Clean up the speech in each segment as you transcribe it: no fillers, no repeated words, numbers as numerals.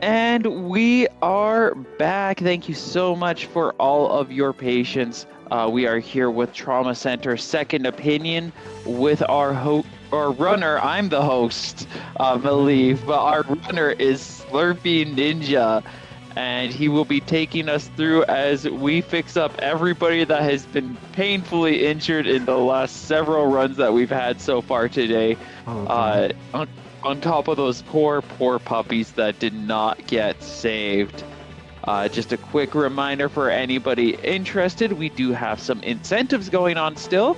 And we are back. Thank you so much for all of your patience. We are here with Trauma Center Second Opinion with our runner. I'm the host, Malieve, but our runner is SlurpeeNinja, and he will be taking us through as we fix up everybody that has been painfully injured in the last several runs that we've had so far today. Oh, boy. On top of those poor puppies that did not get saved. Just a quick reminder for anybody interested, we do have some incentives going on still.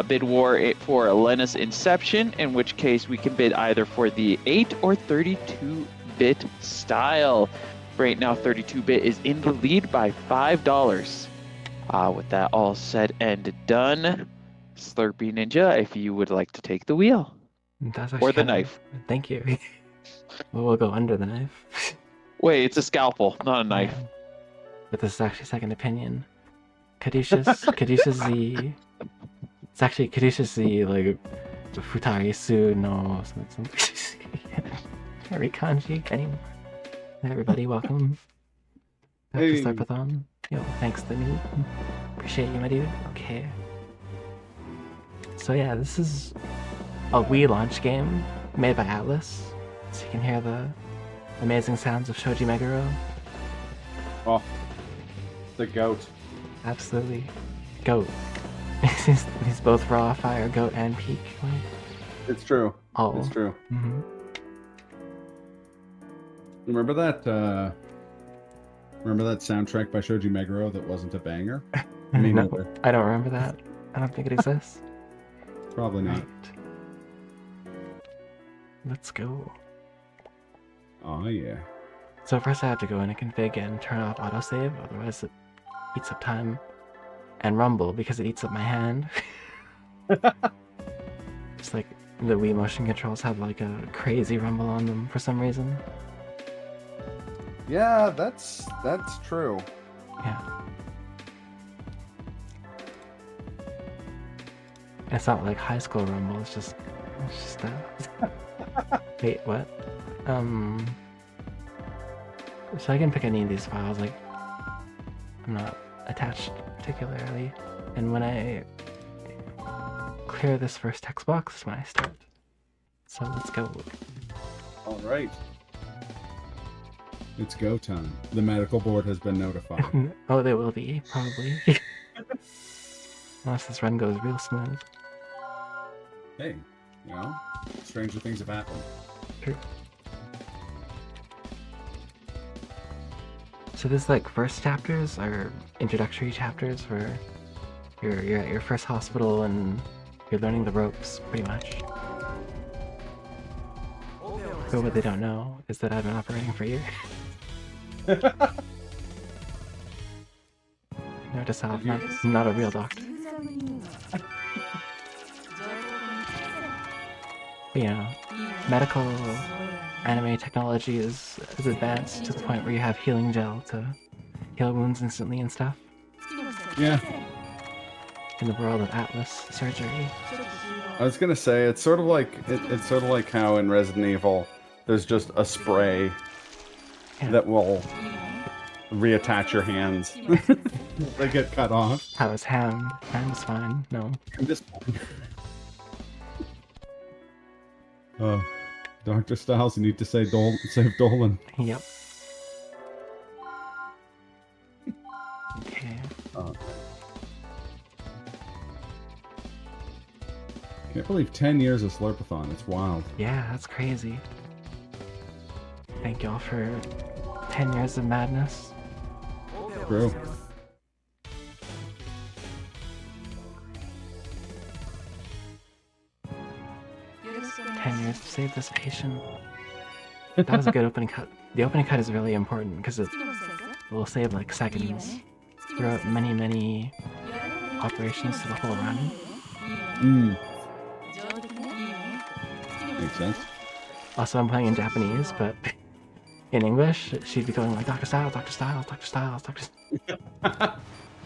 Bid war for Lena's Inception, in which case we can bid either for the 8 or 32-bit style. Right now, 32-bit is in the lead by $5. With that all said and done, SlurpeeNinja, if you would like to take the wheel. That's Or the kinda... knife. Thank you. We'll go under the knife. Wait, it's a scalpel, not a knife. Yeah. But this is actually Second Opinion. Caduceus the... It's actually Caduceus the, like, Futari Su no... Harry Kanji anymore. Hey everybody, welcome. Back to Slurpathon. Yo, thanks the new. Appreciate you, my dude. Okay. So yeah, this is a Wii launch game made by Atlas, so you can hear the amazing sounds of Shoji Meguro. Oh, the goat. Absolutely. Goat. he's both raw, fire, goat, and peak. It's true. Oh. It's true. Mm-hmm. Remember that soundtrack by Shoji Meguro that wasn't a banger? Me No, neither. I don't remember that. I don't think it exists. Probably not. Right. Let's go. Oh yeah. So first I have to go in a config and turn off autosave, otherwise it eats up time. And rumble, because it eats up my hand. Just like the Wii motion controls have like a crazy rumble on them for some reason. Yeah, that's true. Yeah. And it's not like high school rumble, it's just Wait, what? So I can pick any of these files, like, I'm not attached particularly. And when I clear this first text box is when I start. So let's go. All right. It's go time. The medical board has been notified. Oh, they will be, probably. Unless this run goes real smooth. Hey, you know, stranger things have happened. True. So this like first chapters are introductory chapters where you're at your first hospital and you're learning the ropes pretty much. But what they don't know is that I've been operating for a year. Note to self, not a real doctor. But, you know, medical anime technology is advanced to the point where you have healing gel to heal wounds instantly and stuff. Yeah. In the world of Atlas surgery. I was gonna say it's sort of like how in Resident Evil there's just a spray that will reattach your hands. They get cut off. How is hand? Hand is fine. No. I'm just. Dr. Styles, you need to save Dolan. Yep. Okay. Can't believe 10 years of Slurpathon. It's wild. Yeah, that's crazy. Thank y'all for 10 years of madness. True. To save this patient. That was a good opening cut. The opening cut is really important because it will save like seconds throughout many operations to the whole run. Makes sense. Also, I'm playing in Japanese, but in English, she'd be going like Dr. Styles, Dr. Styles, Dr. Styles, Dr.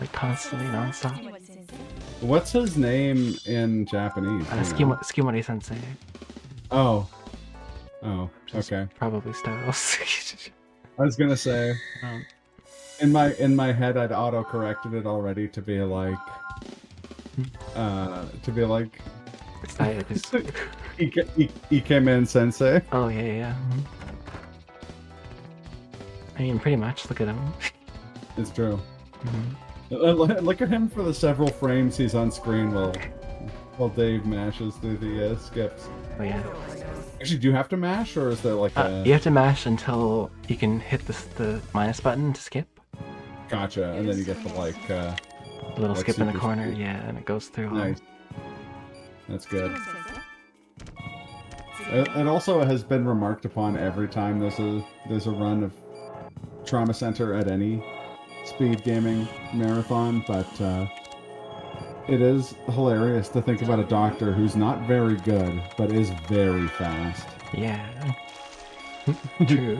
like constantly, non-stop. What's his name in Japanese? Skimori Sensei. Oh. Oh, which is okay. probably Styles. I was gonna say, um, in my head, I'd auto-corrected it already to be like, Styles. Ikemen Sensei. Oh yeah, yeah. I mean, pretty much. Look at him. It's true. Mhm. Look at him for the several frames he's on screen while Dave mashes through the skips. Oh yeah. Actually, do you have to mash, or is there like a... You have to mash until you can hit the minus button to skip. Gotcha, and then you get the like... A little like skip in the super corner, speed. yeah, and it goes through. Nice. That's good. It also has been remarked upon every time there's a run of Trauma Center at any speed gaming marathon, but it is hilarious to think about a doctor who's not very good, but is very fast. Yeah. True.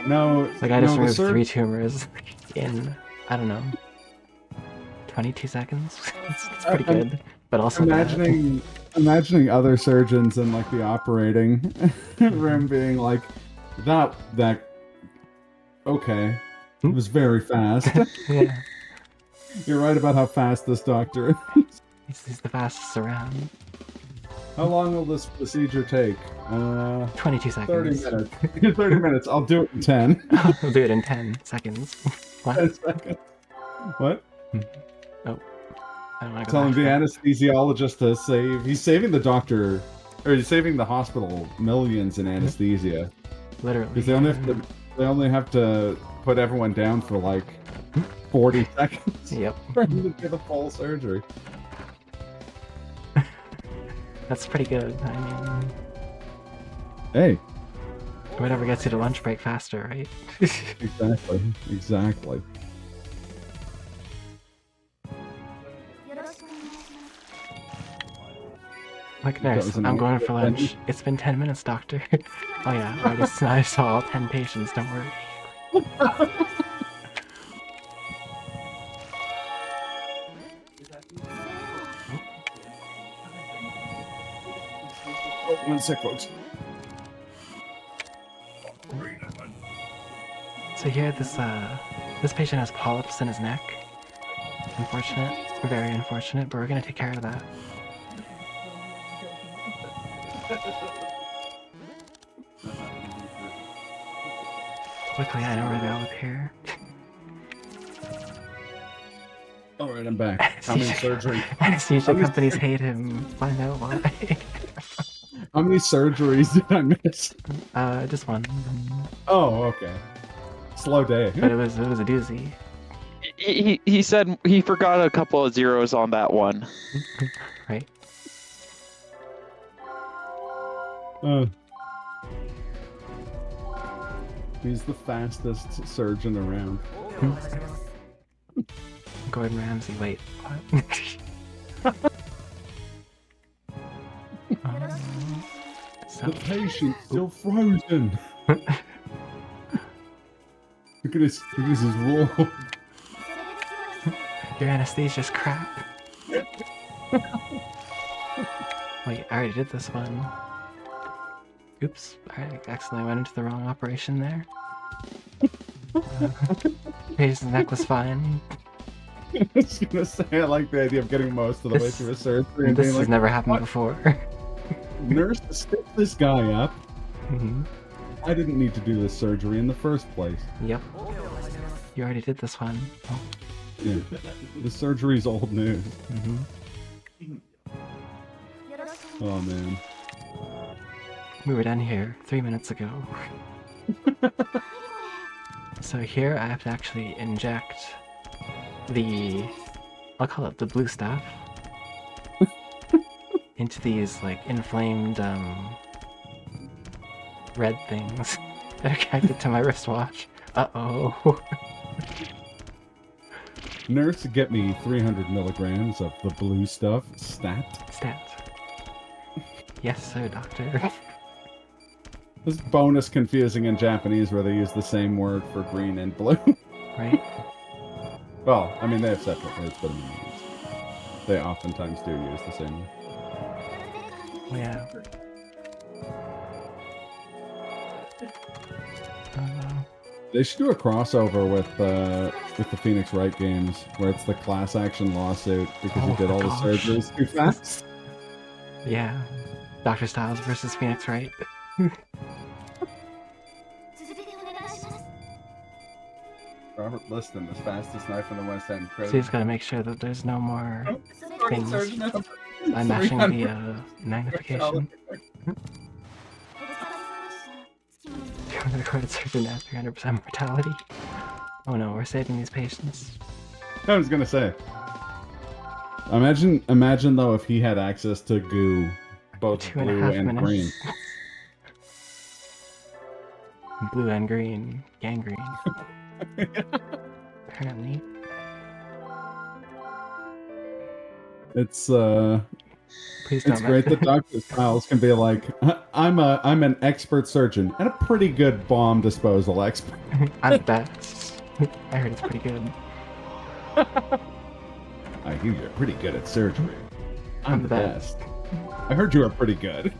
No, Like I just no, removed 3 tumors in, I don't know, 22 seconds. It's pretty good, but also imagining other surgeons in like the operating room being like, that okay, it was very fast. Yeah. You're right about how fast this doctor is. He's the fastest around. How long will this procedure take? 22 seconds. 30 minutes. 30 minutes. I'll do it in 10. We'll do it in 10 seconds. What? 10 seconds. What? Oh. I don't want to go Telling back the to that. anesthesiologist to save... He's saving the doctor... Or he's saving the hospital millions in anesthesia. Literally. Because they only have to put everyone down for like 40 seconds. Yep. For him to do the full surgery. That's pretty good. I mean, Hey. whatever gets you to lunch break faster, right? Exactly. Exactly. Like, nurse, I'm going for lunch. It's been 10 minutes, doctor. Oh yeah, I saw all 10 patients, don't worry. Oh, 1 sec, folks. So here, this patient has polyps in his neck. Unfortunate. Very unfortunate, but we're gonna take care of that. Luckily, I know where they all appear. Alright, I'm back. How many surgeries? Anesthesia companies hate him. Find out why. How many surgeries did I miss? Just one. Oh, okay. Slow day. But it was a doozy. He said he forgot a couple of zeros on that one. Right? He's the fastest surgeon around. Gordon Ramsay, wait, what? So, The patient's still frozen. Look at this is raw. your anesthesia's crap. Wait, I already did this one. Oops, I accidentally went into the wrong operation there. Patient's neck was fine. I was gonna say, I like the idea of getting most of the way through a surgery and This being has like, never happened "What? before. Nurse, stick this guy up. Hmm. I didn't need to do this surgery in the first place. Yep. You already did this one. Oh. Yeah. The surgery's old news. Hmm. Oh man. We were done here 3 minutes ago. So here I have to actually inject I'll call it the blue stuff, into these like inflamed red things that are connected to my wristwatch. Uh-oh. Nurse, get me 300 milligrams of the blue stuff. Stat. Stat. Yes, sir, doctor. This is bonus confusing in Japanese where they use the same word for green and blue. Right? Well, I mean, they have separate words, but they oftentimes do use the same one. Oh, yeah. They should do a crossover with the Phoenix Wright games, where it's the class action lawsuit because you did all the surgeries too fast. Yeah. Dr. Styles versus Phoenix Wright. Robert Liston, the fastest knife in the West End. So you just gotta make sure that there's no more things Surgeon. by matching the magnification. The recorded surgeon at 300% mortality. Oh no, we're saving these patients. I was gonna say. Imagine though if he had access to goo, both 2.5 blue and minutes. green. Blue and green, gangrene. Apparently. It's Please don't it's great that Dr. Styles can be like, I'm an expert surgeon and a pretty good bomb disposal expert. I'm the best. I heard it's pretty good. I hear you're pretty good at surgery. I'm the best. best. I heard you are pretty good.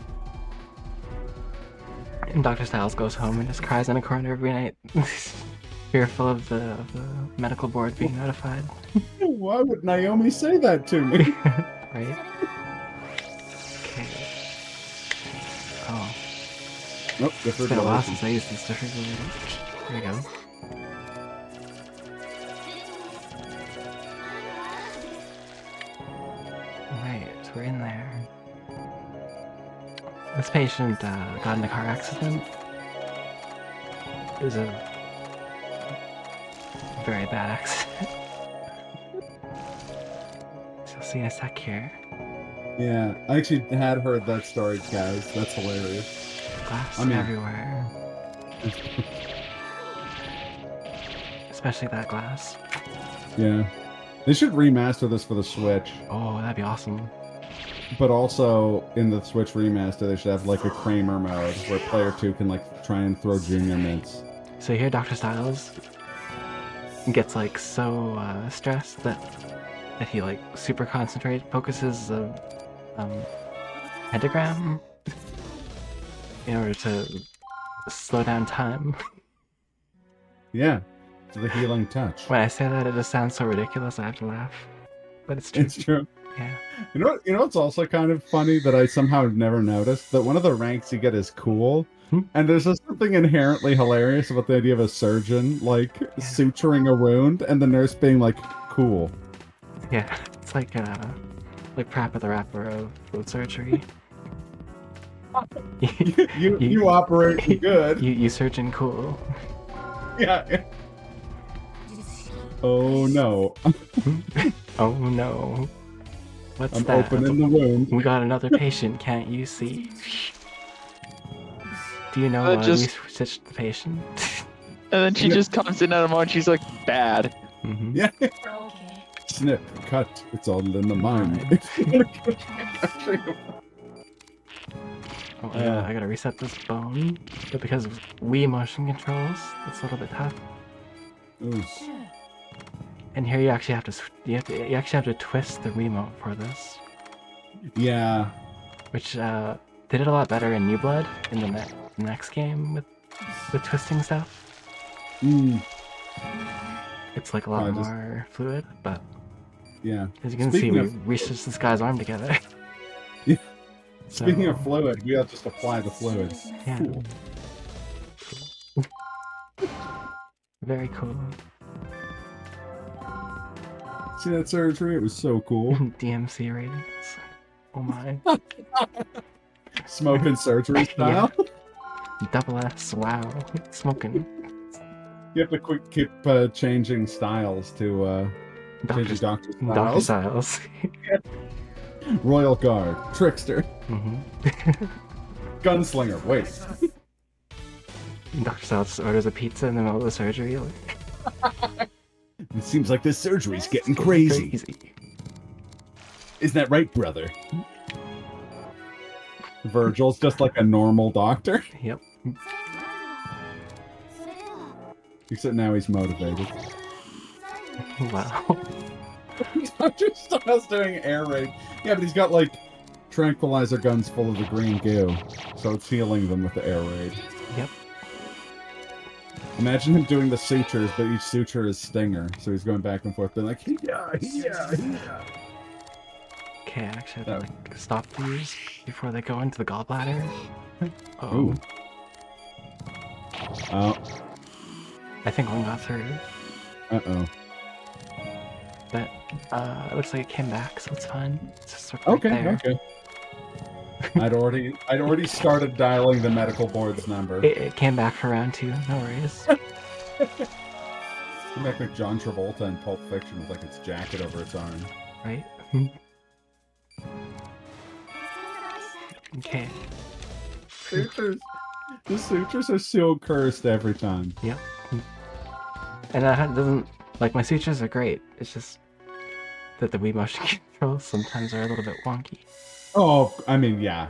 And Dr. Styles goes home and just cries in a corner every night, fearful of the medical board being notified. Why would Naomi say that to me? Right? Okay. Oh. Nope, It's been a while since I used this defibrillator. There we go. Alright, so we're in there. This patient got in a car accident. It was a very bad accident. So you'll see in a sec here. Yeah, I actually had heard that story, guys. That's hilarious. Glass I mean- everywhere. Especially that glass. Yeah. They should remaster this for the Switch, Oh, that'd be awesome. but also in the Switch remaster, they should have like a Kramer mode where player 2 can like try and throw junior mints. So here Dr. Styles gets like so stressed that he like super focuses a pentagram in order to slow down time. Yeah, to the healing touch. When I say that, it just sounds so ridiculous. I have to laugh, but it's true. It's true. Yeah. You know what's also kind of funny that I somehow never noticed? That one of the ranks you get is cool. And there's just something inherently hilarious about the idea of a surgeon, like, suturing a wound, and the nurse being like, cool. Yeah, it's like Prappa the Rapper of food surgery. You operate good. You surgeon cool. Yeah. Oh no. Oh no. What's I'm that? opening the wound. We got another patient, can't you see? Do you know Just- we stitched the patient? And then she just comes in out of and she's like, bad. Mm-hmm. Yeah. Snip, cut, it's all in the mind. Oh, I gotta reset this bone. But because of Wii motion controls, it's a little bit tough. Ooh. And here you actually have to you actually have to twist the remote for this, Yeah. which they did a lot better in New Blood in the next game with twisting stuff. Mm. It's like a lot more fluid, but Yeah. as you can Speaking see, of- we reached this guy's arm together. Yeah. So, Speaking of fluid, we have just apply the fluid. yeah. Cool. Very cool. See that surgery? It was so cool. DMC ratings. Oh my. Smoking surgery style. Double S, wow. Smoking. You have to keep changing styles to changing Dr. Dr. Styles. Styles. Royal Guard, Trickster, hmm Gunslinger. Wait. Dr. Styles orders a pizza in the middle of the surgery. Like, It seems like this surgery's getting crazy. Isn't that right, brother? Virgil's just like a normal doctor. Yep. Except now he's motivated. Wow. Dr. Styles doing air raid. Yeah, but he's got like tranquilizer guns full of the green goo, so it's healing them with the air raid. Yep. Imagine him doing the sutures, but each suture is stinger, so he's going back and forth, being like, yeah. Okay, actually, I have to like stop these before they go into the gallbladder. Ooh. Oh. I think one got through. Uh-oh. But it looks like it came back, so it's fine. It's just right there. Okay. I'd already started dialing the medical board's number. It came back for round 2, no worries. Came back like John Travolta in Pulp Fiction with like its jacket over its arm. Right? Okay. Sutures. The sutures are so cursed every time. Yep. And that doesn't... Like, my sutures are great. It's just that the Wii motion controls sometimes are a little bit wonky. Oh, I mean, yeah.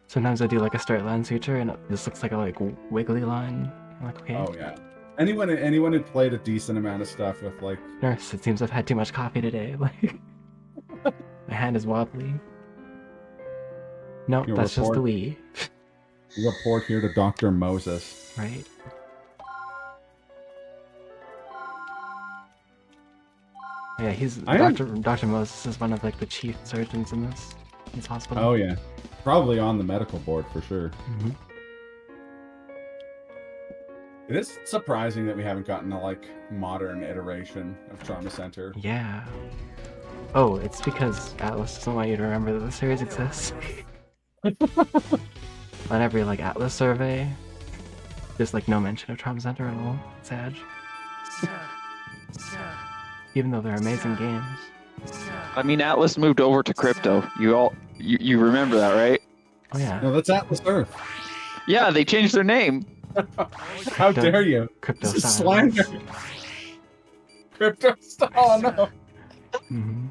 Sometimes I do like a straight line suture and it just looks like a like wiggly line. I'm like, okay. Oh, yeah. Anyone who played a decent amount of stuff with like... Nurse, it seems I've had too much coffee today. Like, my hand is wobbly. Nope, that's just the Wii. Report here to Dr. Moses. Right. Yeah, Dr. Moses is one of like the chief surgeons in this hospital. Oh yeah, probably on the medical board for sure. Mm-hmm. It is surprising that we haven't gotten a like modern iteration of Trauma Center. Yeah. Oh, it's because Atlas doesn't want you to remember that the series exists. On every like Atlas survey, there's like no mention of Trauma Center at all. Sad. Even though they're amazing games. I mean, Atlas moved over to crypto. You remember that, right? Oh yeah. No, that's Atlas Earth. Yeah, they changed their name. How dare you? Crypto This is Styles. slander. Crypto style. Oh no. Mm-hmm.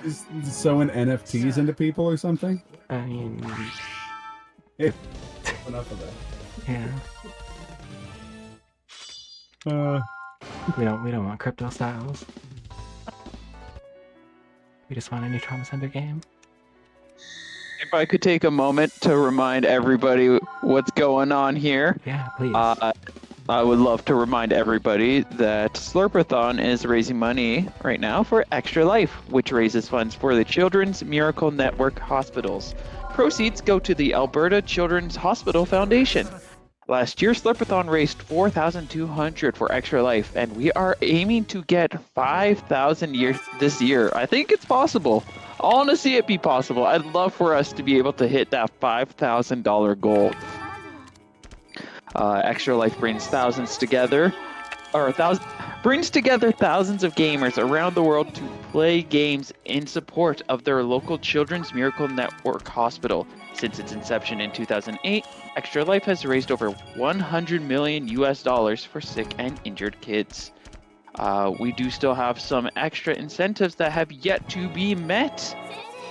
Is sewing NFTs into people or something? I mean, Enough of that. yeah. We don't want Crypto Styles. We just want a new Trauma Center game. If I could take a moment to remind everybody what's going on here. Yeah, please. I would love to remind everybody that Slurpathon is raising money right now for Extra Life, which raises funds for the Children's Miracle Network hospitals. Proceeds go to the Alberta Children's Hospital Foundation. Last year, Slurpathon raised $4,200 for Extra Life, and we are aiming to get $5,000 this year. I think it's possible. I want to see it be possible. I'd love for us to be able to hit that $5,000 goal. Extra Life brings thousands together of gamers around the world to play games in support of their local Children's Miracle Network hospital. Since its inception in 2008, Extra Life has raised over $100 million for sick and injured kids. We do still have some extra incentives that have yet to be met.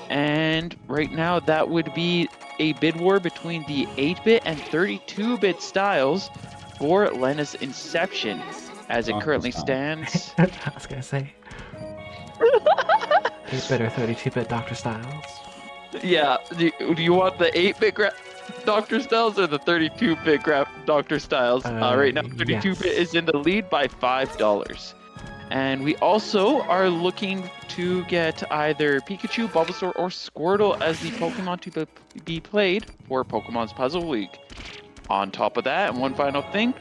And right now that would be a bid war between the 8-bit and 32-bit styles for Lena's Inception. As it currently stands... I was gonna say... 8-bit or 32-bit Dr. Styles? Yeah, do you want the 8-bit Dr. Styles or the 32-bit Dr. Styles? Right now, 32-bit is in the lead by $5. And we also are looking to get either Pikachu, Bulbasaur, or Squirtle as the Pokemon to be played for Pokemon's Puzzle League. On top of that, and one final thing,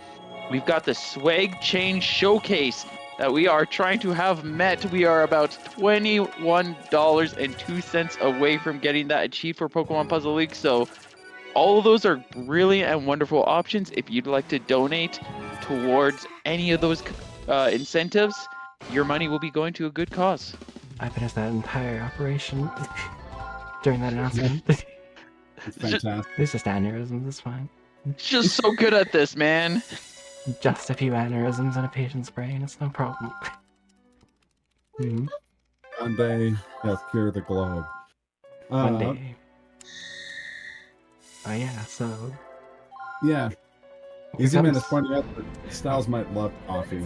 we've got the Swag Chain Showcase that we are trying to have met. We are about $21.02 away from getting that achieved for Pokemon Puzzle League. So all of those are brilliant and wonderful options. If you'd like to donate towards any of those incentives, your money will be going to a good cause. I finished that entire operation during that announcement. It's fantastic. It's just aneurysms, it's fine. Just so good at this, man. Just a few aneurysms in a patient's brain, it's no problem. One day, they'll cure the globe. One day. Oh yeah, so... Yeah. Easy Man is pointing out that Styles might love coffee,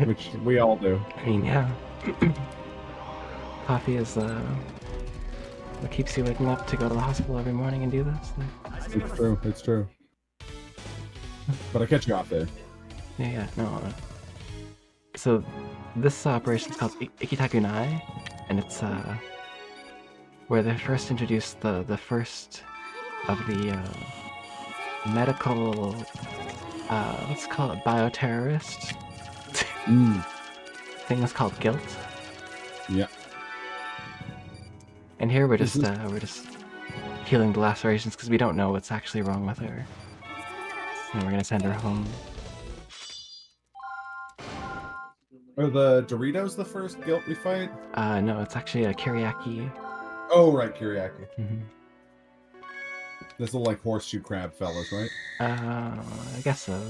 which we all do. I mean, yeah. Coffee is what keeps you waking up to go to the hospital every morning and do this. It's true, it's true. But I catch you off there. Yeah, no. So this operation is called Ikitakunai, and it's where they first introduced the first of the medical let's call it bioterrorist thing is called guilt. Yeah. And here we're just healing the lacerations because we don't know what's actually wrong with her. And we're gonna send her home. Are the Doritos the first guilt we fight? No, it's actually a Kiriaki. Oh, right, Kiriaki. Mm-hmm. This little, like, horseshoe crab fellas, right? I guess so.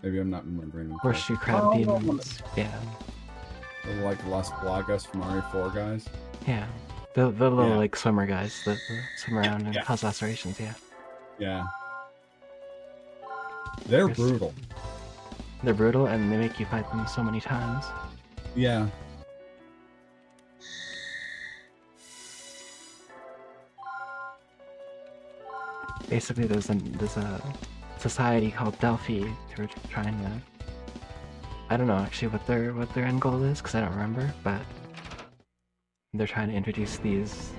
Maybe I'm not remembering them. Horseshoe crab demons. Yeah. They're like Las Plagas from RE4 guys. Yeah. The little like swimmer guys that swim around and Yeah. cause lacerations, yeah. Yeah. They're brutal. They're brutal and they make you fight them so many times. Yeah. Basically there's a society called Delphi who are trying to, I don't know actually what their end goal is because I don't remember, but they're trying to introduce these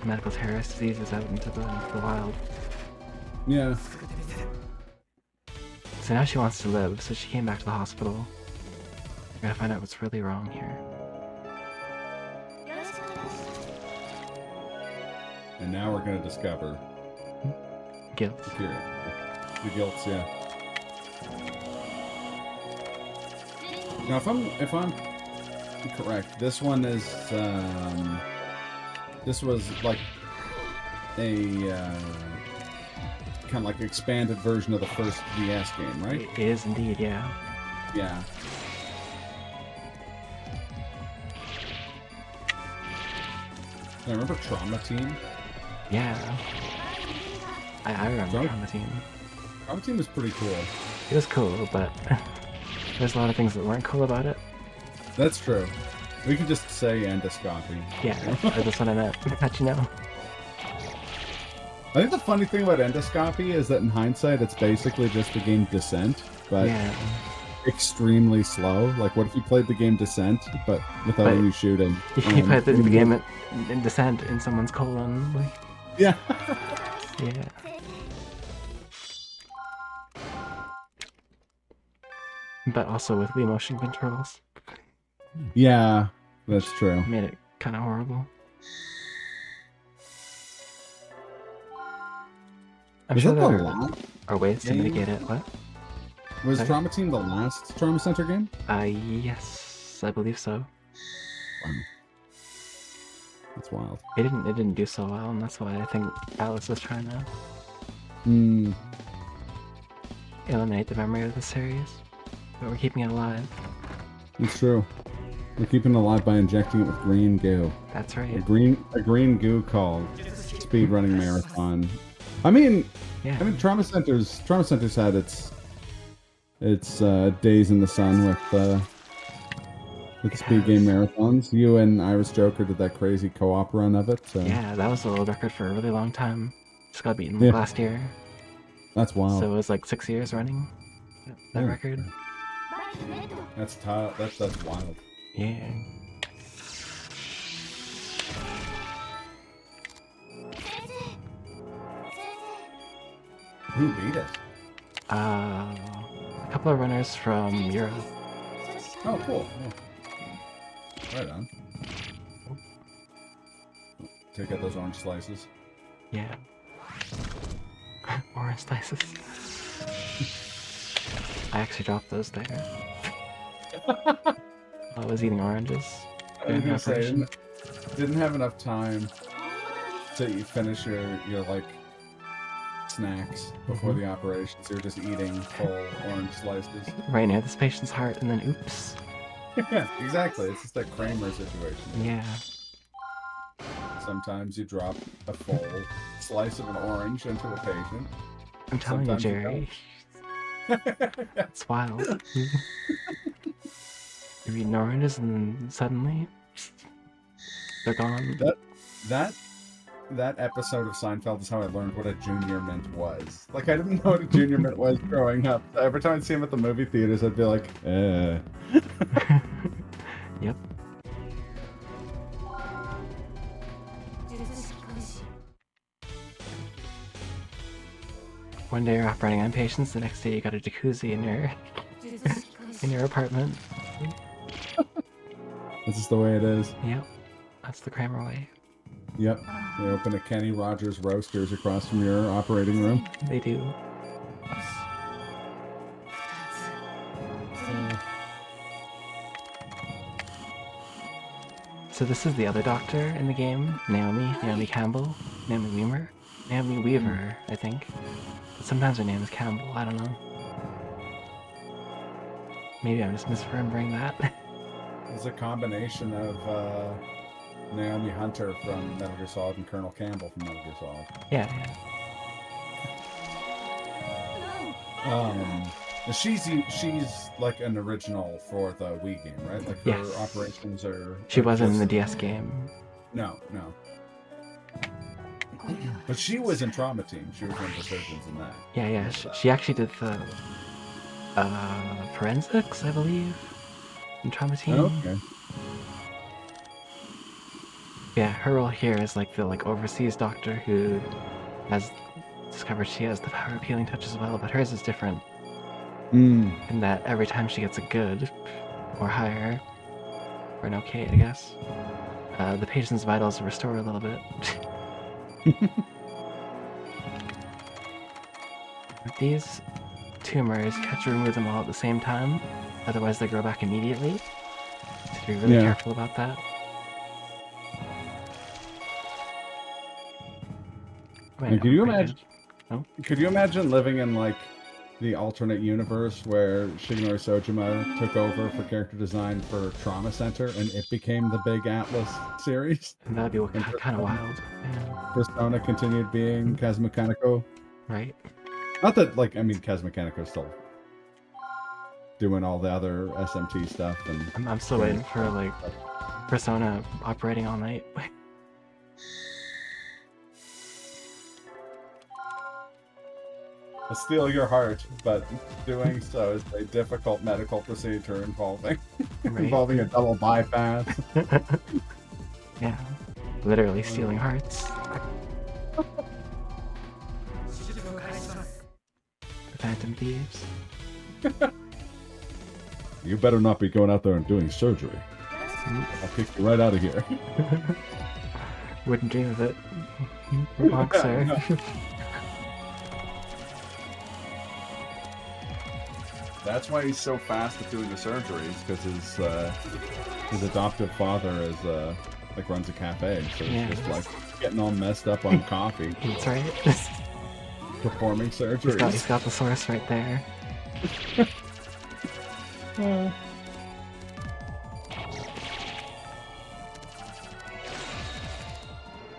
medical terrorist diseases out into the wild. Yeah. So now she wants to live, so she came back to the hospital. We're gonna find out what's really wrong here. And now we're going to discover Guilt. the guilts, yeah. Now, if I'm correct, this one is this was like a kind of like expanded version of the first DS game, right? It is indeed, yeah. Yeah. I remember Trauma Team. Yeah. I remember Trauma Team. Trauma Team was pretty cool. It was cool, but there's a lot of things that weren't cool about it. That's true. We can just say endoscopy. Yeah, that's what I meant. How'd you know? I think the funny thing about endoscopy is that in hindsight, it's basically just the game Descent, but extremely slow. Like, what if you played the game Descent, but without any shooting? You played the game in Descent in someone's colon. Like... Yeah. Yeah. But also with Wii motion controls. Yeah, that's true. Made it kind of horrible. I'm sure there are ways to mitigate it. What? Was Trauma Team the last Trauma Center game? Yes, I believe so. Wow. That's wild. It didn't do so well, and that's why I think Alice was trying to eliminate the memory of the series. But we're keeping it alive. It's true. We're keeping it alive by injecting it with green goo. That's right. A green goo called Speedrunning Marathon. I mean, Trauma Center's had its days in the sun with speed game marathons. You and Iris Joker did that crazy co-op run of it. So. Yeah, that was a world record for a really long time. Just got beaten last year. That's wild. So it was like 6 years running that record. That's tough. That's wild. Yeah. Who beat it? A couple of runners from Europe. Oh, cool. Yeah. Right on. Take out those orange slices. Yeah. Orange slices. I actually dropped those there. I was eating oranges. I was gonna say, didn't have enough time to finish your like snacks before the operation, so you're just eating full orange slices. Right near this patient's heart, and then oops. Yeah, exactly. It's just that Kramer situation. Yeah. Sometimes you drop a full slice of an orange into a patient. I'm telling you, Jerry. It's wild. You're eating oranges and then suddenly they're gone. that episode of Seinfeld is how I learned what a junior mint was. Like, I didn't know what a junior mint was growing up. So every time I'd see him at the movie theaters, I'd be like, Yep. One day you're off running on patience, the next day you got a jacuzzi in your in your apartment. This is the way it is. Yep. That's the Kramer way. Yep. They open a Kenny Rogers Roasters across from your operating room. They do. So this is the other doctor in the game, Naomi Campbell, Naomi Weaver, I think. But sometimes her name is Campbell, I don't know. Maybe I'm just misremembering that. It's a combination of Naomi Hunter from Metal Gear Solid and Colonel Campbell from Metal Gear Solid. Yeah. She's like an original for the Wii game, right? Like her operations are. She wasn't in the DS game. No. But she was in Trauma Team. She was one of the surgeons in that. Yeah. She actually did the forensics, I believe, in Trauma Team. Oh, okay. Yeah, her role here is like the overseas doctor who has discovered she has the power of healing touch as well, but hers is different. In that every time she gets a good or higher, or an okay, I guess, the patient's vitals restore a little bit. With these tumors, you have to remove them all at the same time, otherwise they grow back immediately. So be really careful about that. And could you imagine? Could you imagine living in like the alternate universe where Shigenori Sojima took over for character design for Trauma Center and it became the big Atlas series? And that'd be kind of wild. Yeah. Persona continued being Kazuma Kaneko. Right. Not that, like, I mean, Kazuma Kaneko's still doing all the other SMT stuff. And I'm still waiting for, like, Persona operating all night. I'll steal your heart, but doing so is a difficult medical procedure involving a double bypass. Yeah, literally stealing hearts. The Phantom Thieves. You better not be going out there and doing surgery. I'll kick you right out of here. Wouldn't dream of it. Remark, sir. No. That's why he's so fast at doing the surgeries, because his adoptive father is like runs a cafe, so he's just like getting all messed up on coffee. That's right. Performing surgeries. He's got the source right there.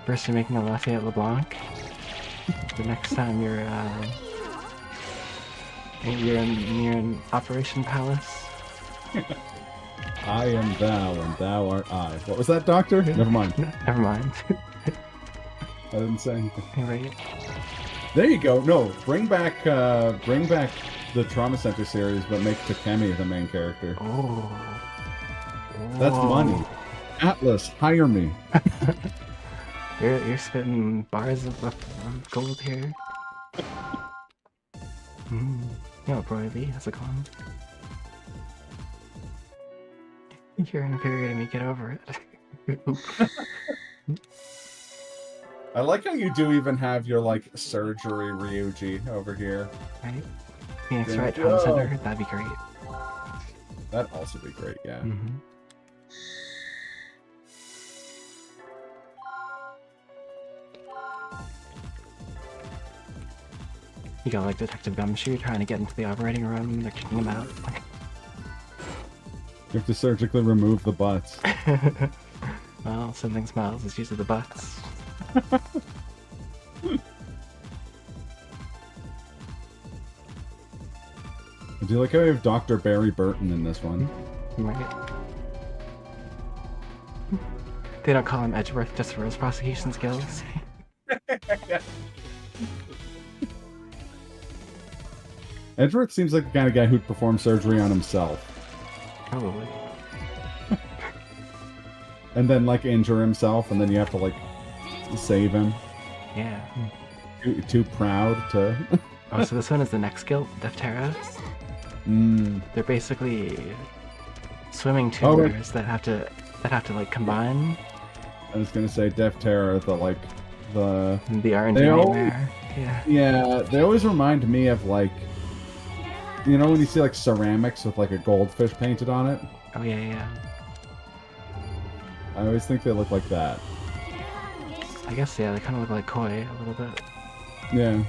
First you're making a Lafayette LeBlanc. The next time you're in Operation Palace. I am thou, and thou art I. What was that, Doctor? Never mind. Never mind. I didn't say anything. You're right. There you go. No, bring back the Trauma Center series, but make Takemi the main character. Oh. That's money. Atlas, hire me. You're spitting bars of gold here. You know, Broily has a con. You're infuriating me, get over it. I like how you do even have your, like, surgery Ryuji over here. Right? Phoenix Wright Trauma Center, that'd be great. That'd also be great, yeah. You got like Detective Gumshoe trying to get into the operating room, they're kicking him out. You have to surgically remove the butts. Well, something smells, it's usually the butts. Do you like how we have Dr. Barry Burton in this one? Right. They don't call him Edgeworth just for his prosecution skills. Edgeworth seems like the kind of guy who'd perform surgery on himself. Probably. And then, like, injure himself, and then you have to, like, save him. Yeah. Too proud to... Oh, so this one is the next skill, Deftera. They're basically swimming tubers that have to like combine. I was gonna say Deftera, the RNG nightmare. Yeah, they always remind me of, like, you know when you see, like, ceramics with, like, a goldfish painted on it? Oh yeah. I always think they look like that. I guess, yeah, they kind of look like koi a little bit. Yeah.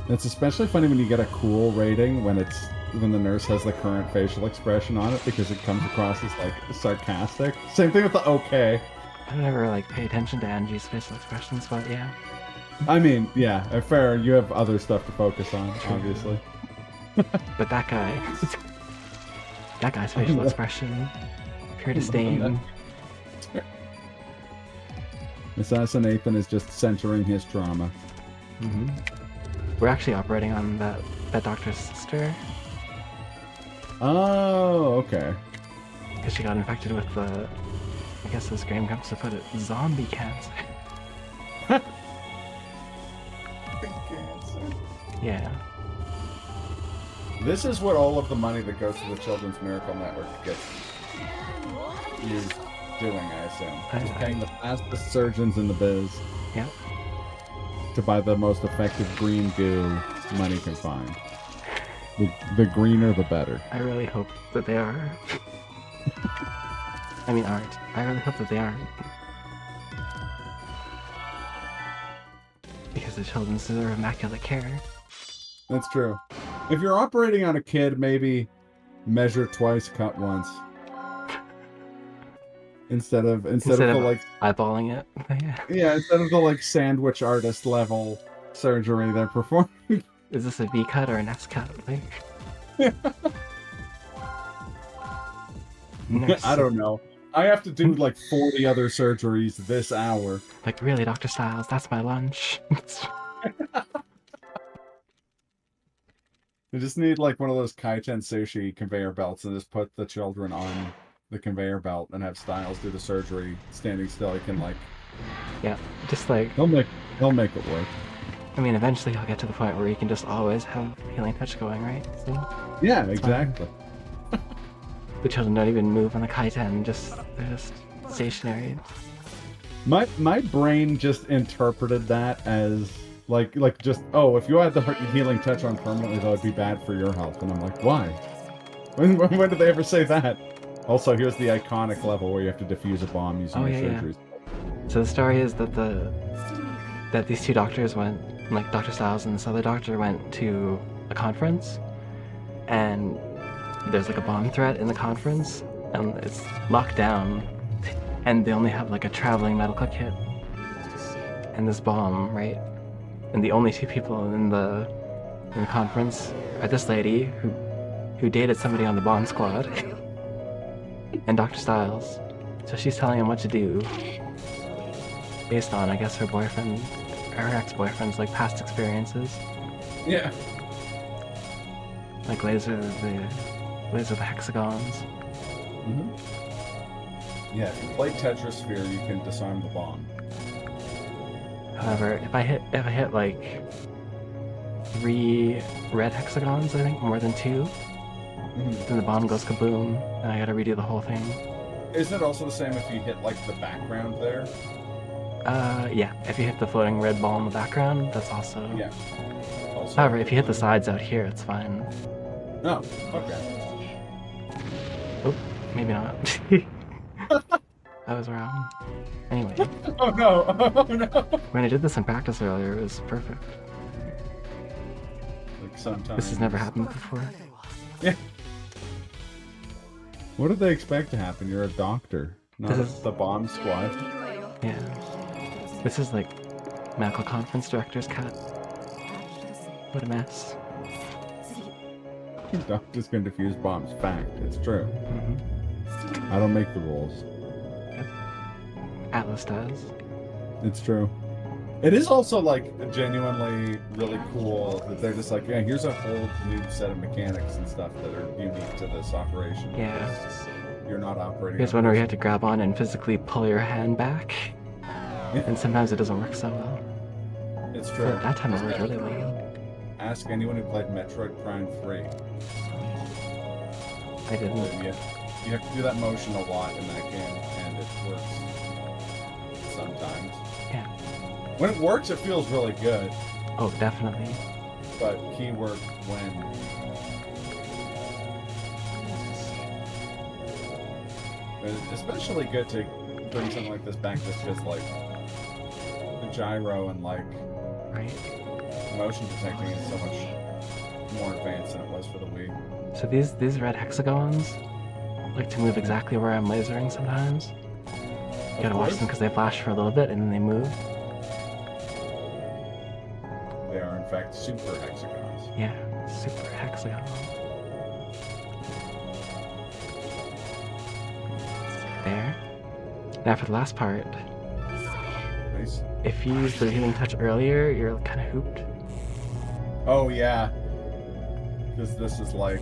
It's especially funny when you get a cool rating when the nurse has the current facial expression on it because it comes across as, like, sarcastic. Same thing with the okay. I don't ever, like, pay attention to Angie's facial expressions, but yeah. I mean, yeah, fair. You have other stuff to focus on, obviously. But that guy's facial expression, pure disdain. Assassinathan is just censoring his trauma. We're actually operating on that doctor's sister. Oh, okay. Because she got infected with the, I guess as Graham comes to put it, zombie cancer. Yeah. This is what all of the money that goes to the Children's Miracle Network gets used doing, I assume. Just paying the fastest surgeons in the biz. Yep. To buy the most effective green goo money can find. The greener, the better. I really hope that they are. I mean, aren't. I really hope that they aren't. Because the children deserve immaculate care. That's true. If you're operating on a kid, maybe measure twice, cut once. Instead of the, like, eyeballing it. Yeah, instead of the, like, sandwich artist level surgery they're performing. Is this a V cut or an S cut? Like... I don't know. I have to do like 40 other surgeries this hour. Like, really, Dr. Styles, that's my lunch. You just need like one of those kaiten sushi conveyor belts and just put the children on the conveyor belt and have Styles do the surgery standing still. He can, like... Yeah, just like... He'll make it work. I mean, eventually he'll get to the point where he can just always have healing touch going, right? So, yeah, exactly. The children don't even move on the kaiten, they're just stationary. My brain just interpreted that as like just, oh, if you had the healing touch on permanently, that would be bad for your health. And I'm like, why? When did they ever say that? Also, here's the iconic level where you have to defuse a bomb using your surgeries. Yeah. So the story is that these two doctors went, like Dr. Styles and this other doctor went to a conference, and there's like a bomb threat in the conference, and it's locked down, and they only have like a traveling medical kit and this bomb, right? And the only two people in the conference are this lady who dated somebody on the bomb squad and Dr. Styles. So she's telling him what to do based on, I guess, her ex-boyfriend's like past experiences. Yeah. Like laser the hexagons. Mm-hmm. Yeah, if you play Tetrasphere, you can disarm the bomb. However, if I hit like 3 red hexagons, I think, more than 2, then the bomb goes kaboom, and I gotta redo the whole thing. Isn't it also the same if you hit like the background there? Yeah. If you hit the floating red ball in the background, that's also... Yeah. Also, however, if you hit the sides out here, it's fine. Oh, okay. Oh, maybe not. I was wrong. Anyway. Oh no! Oh no! When I did this in practice earlier, it was perfect. Like sometimes. This has never happened before. Yeah. What did they expect to happen? You're a doctor, not the bomb squad. Yeah. This is like medical conference director's cut. What a mess. Doctors can defuse bombs. Fact. It's true. Mm-hmm. I don't make the rules. Yep. Atlas does. It's true. It is also like genuinely really cool that they're just like, yeah, here's a whole new set of mechanics and stuff that are unique to this operation. Yeah. You're not operating. Here's one where you have to grab on and physically pull your hand back. Yeah. And sometimes it doesn't work so well. It's true. But that time it worked really well. Ask anyone who played Metroid Prime 3. I didn't. You have to do that motion a lot in that game, and it works sometimes. Yeah. When it works, it feels really good. Oh, definitely. But keyword when. It's especially good to bring something like this back just because, like, the gyro and, like, Right. motion detecting is so much more advanced than it was for the Wii. So these red hexagons like to move exactly where I'm lasering sometimes. You gotta watch them because they flash for a little bit and then they move. They are, in fact, super hexagons. Yeah, super hexagon. There. Now for the last part. Nice. If you used the healing touch earlier, you're kind of hooped. Oh, yeah. Because this is, like,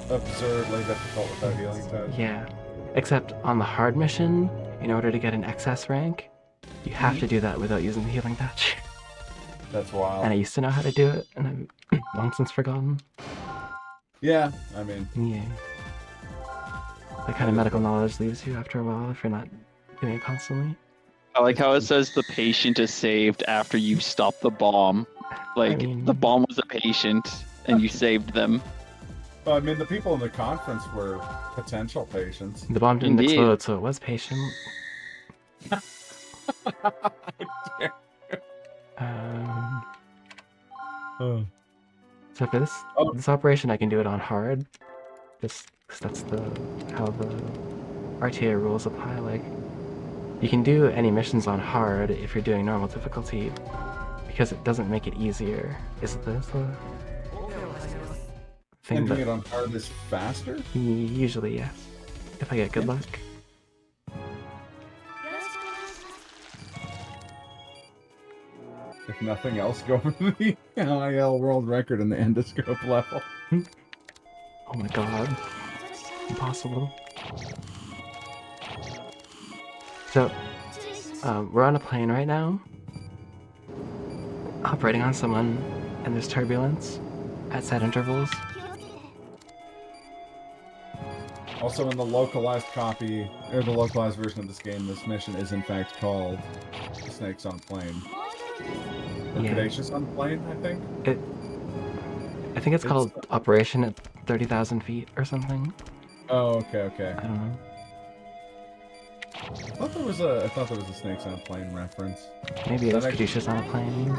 absurdly difficult without healing touch. Yeah. Except on the hard mission, in order to get an XS rank, you have to do that without using the healing touch. That's wild. And I used to know how to do it, and I've long since forgotten. Yeah, I mean... Yeah. That kind of medical knowledge leaves you after a while if you're not doing it constantly. I like how it says the patient is saved after you stop the bomb. Like, I mean- the bomb was a patient, and you saved them. Well, I mean, the people in the conference were potential patients. The bomb didn't Indeed. explode, so it was patient. Oh. So for this operation, I can do it on hard. Just 'cause that's how the RTA rules apply. Like, you can do any missions on hard if you're doing normal difficulty, because it doesn't make it easier. Is this the thing? And doing That it on hard is faster? usually, yes. If I get good luck. If nothing else, go for the IL world record in the endoscope level. Oh my god. Impossible. So, we're on a plane right now, operating on someone, and there's turbulence at set intervals. Also, in the localized copy, or the localized version of this game, this mission is in fact called Snakes on Plane. Or Yeah. Cretaceous on Plane, I think? I think it's called Operation at 30,000 feet or something. Oh, okay. I don't know. I thought there was a Snakes on Plane reference. Maybe it was That actually- Caduceus on a plane.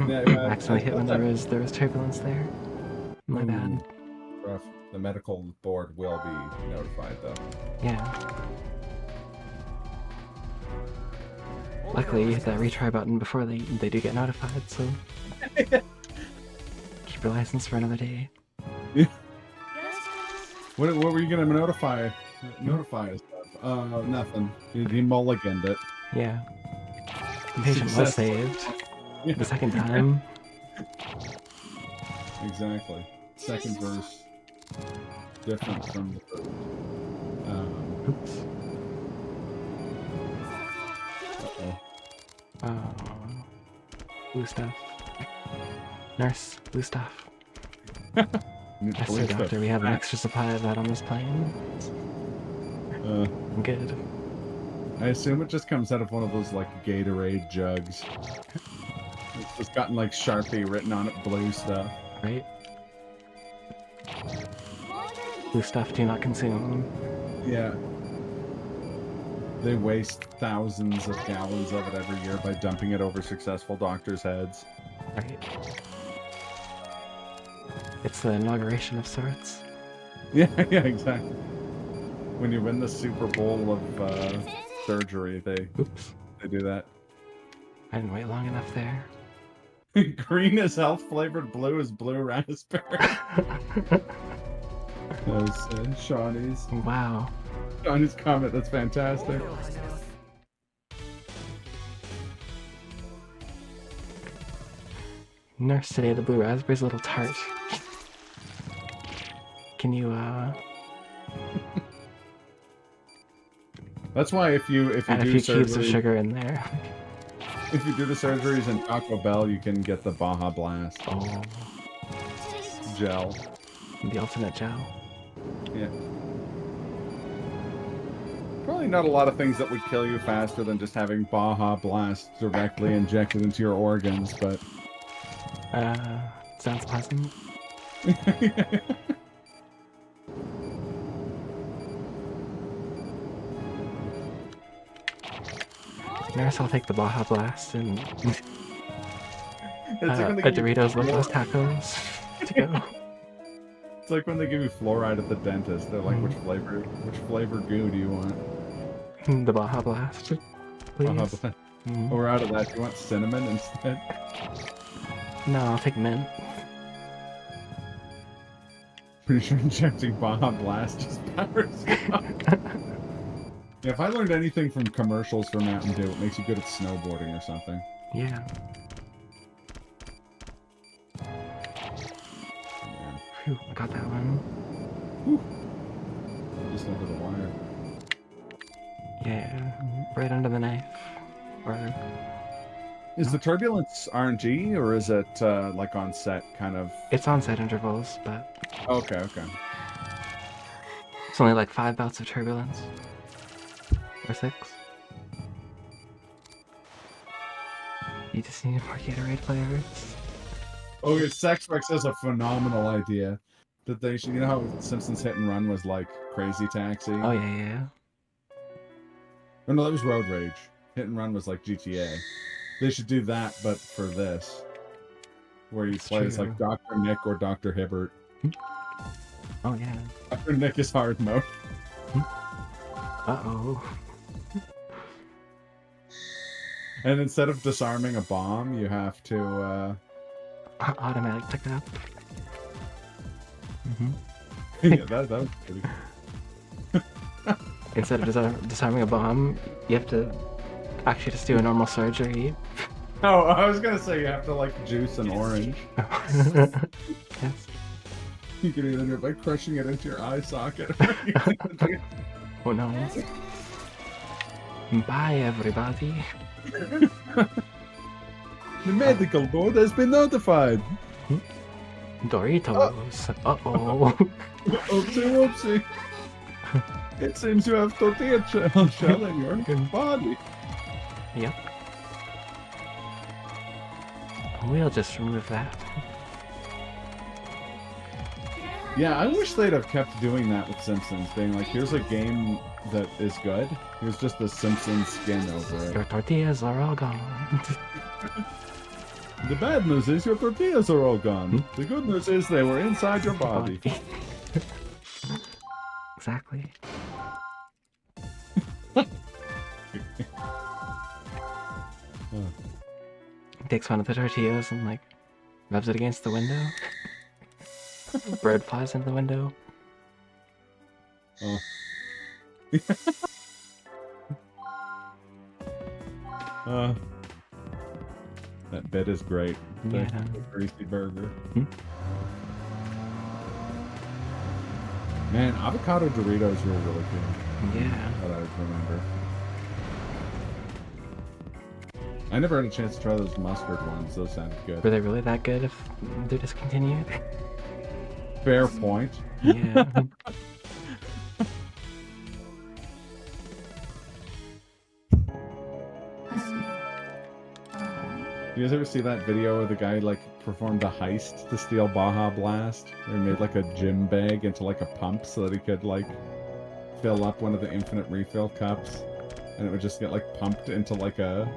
Yeah, Accidentally hit when there was turbulence there. My bad. Rough. The medical board will be notified, though. Yeah. Luckily, you hit that retry button before they do get notified, so keep your license for another day. What were you gonna notify us of? Nothing. He mulliganed it. Yeah. The patient was saved the second time. Exactly. Second verse different from the first. Oops. Uh-oh. Oh. Blue stuff. Nurse, blue stuff. Yes, sir, doctor, we have an extra supply of that on this plane. I'm good. I assume it just comes out of one of those, like, Gatorade jugs. It's just gotten, like, Sharpie written on it, blue stuff. Right? Blue stuff do not consume. Yeah. They waste thousands of gallons of it every year by dumping it over successful doctors' heads. Right? It's the inauguration of sorts. Yeah, exactly. When you win the Super Bowl of surgery, they do that. I didn't wait long enough there. Green is health flavored, blue is blue raspberry. Those Shawnees. Wow. on his comment. That's fantastic. Nurse today, the blue raspberry's a little tart. Can you That's why if you add a do few cubes of surgery, sugar in there? if you do the surgeries in Taco Bell, you can get the Baja Blast Oh, gel. the ultimate gel. Yeah. Probably not a lot of things that would kill you faster than just having Baja Blast directly injected into your organs, but... Sounds pleasant. Nurse, I'll take the Baja Blast and It's like when they a give you Doritos Locos Tacos to go. It's like when they give you fluoride at the dentist. They're like, which flavor goo do you want? The Baja Blast, please. Baja Blast. Mm. Or out of that, do you want cinnamon instead? No, I'll take mint. Pretty sure injecting Baja Blast just powers you up. Yeah, if I learned anything from commercials for Mountain Dew, it makes you good at snowboarding or something. Yeah. Man. Phew, I got that one. Whew. Just under the wire. Yeah, right under the knife. Or Is the turbulence RNG, or is it like on set kind of? it's on set intervals, but Okay, okay. it's only like 5 bouts of turbulence. Or 6. You just need more Gatorade flavors. Oh, yeah, Sex Rex is a phenomenal idea. That they should, you know how Simpsons Hit and Run was like Crazy Taxi? Oh yeah, yeah. Oh no, that was Road Rage. Hit and Run was like GTA. They should do that, but for this. Where you play as like Dr. Nick or Dr. Hibbert. Oh yeah. Dr. Nick is hard mode. Uh-oh. And instead of disarming a bomb, you have to, Automatic pickup. yeah, that was pretty... Instead of disarming a bomb, you have to actually just do a normal surgery. Oh, I was gonna say you have to, like, juice an orange. Yes. You can either do it by crushing it into your eye socket. Oh no. Bye everybody. The medical board has been notified. Doritos. Uh-oh. Oopsie whoopsie. It seems you have tortilla shell in your body. Yep. We'll just remove that. Yeah, I wish they'd have kept doing that with Simpsons, being like, here's a game that is good. Here's just the Simpsons skin over it. Your tortillas are all gone. The bad news is your tortillas are all gone. The good news is they were inside your body. Exactly. He takes one of the tortillas and like rubs it against the window. Bird flies into the window. Oh. That bit is great. Yeah. The greasy burger. Hmm? Man, avocado Doritos were really good. Yeah. That I remember. I never had a chance to try those mustard ones. Those sounded good. Were they really that good if they're discontinued? Fair point. Yeah. You guys ever see that video where the guy like performed a heist to steal Baja Blast? He made like a gym bag into like a pump so that he could like fill up one of the infinite refill cups, and it would just get like pumped into like a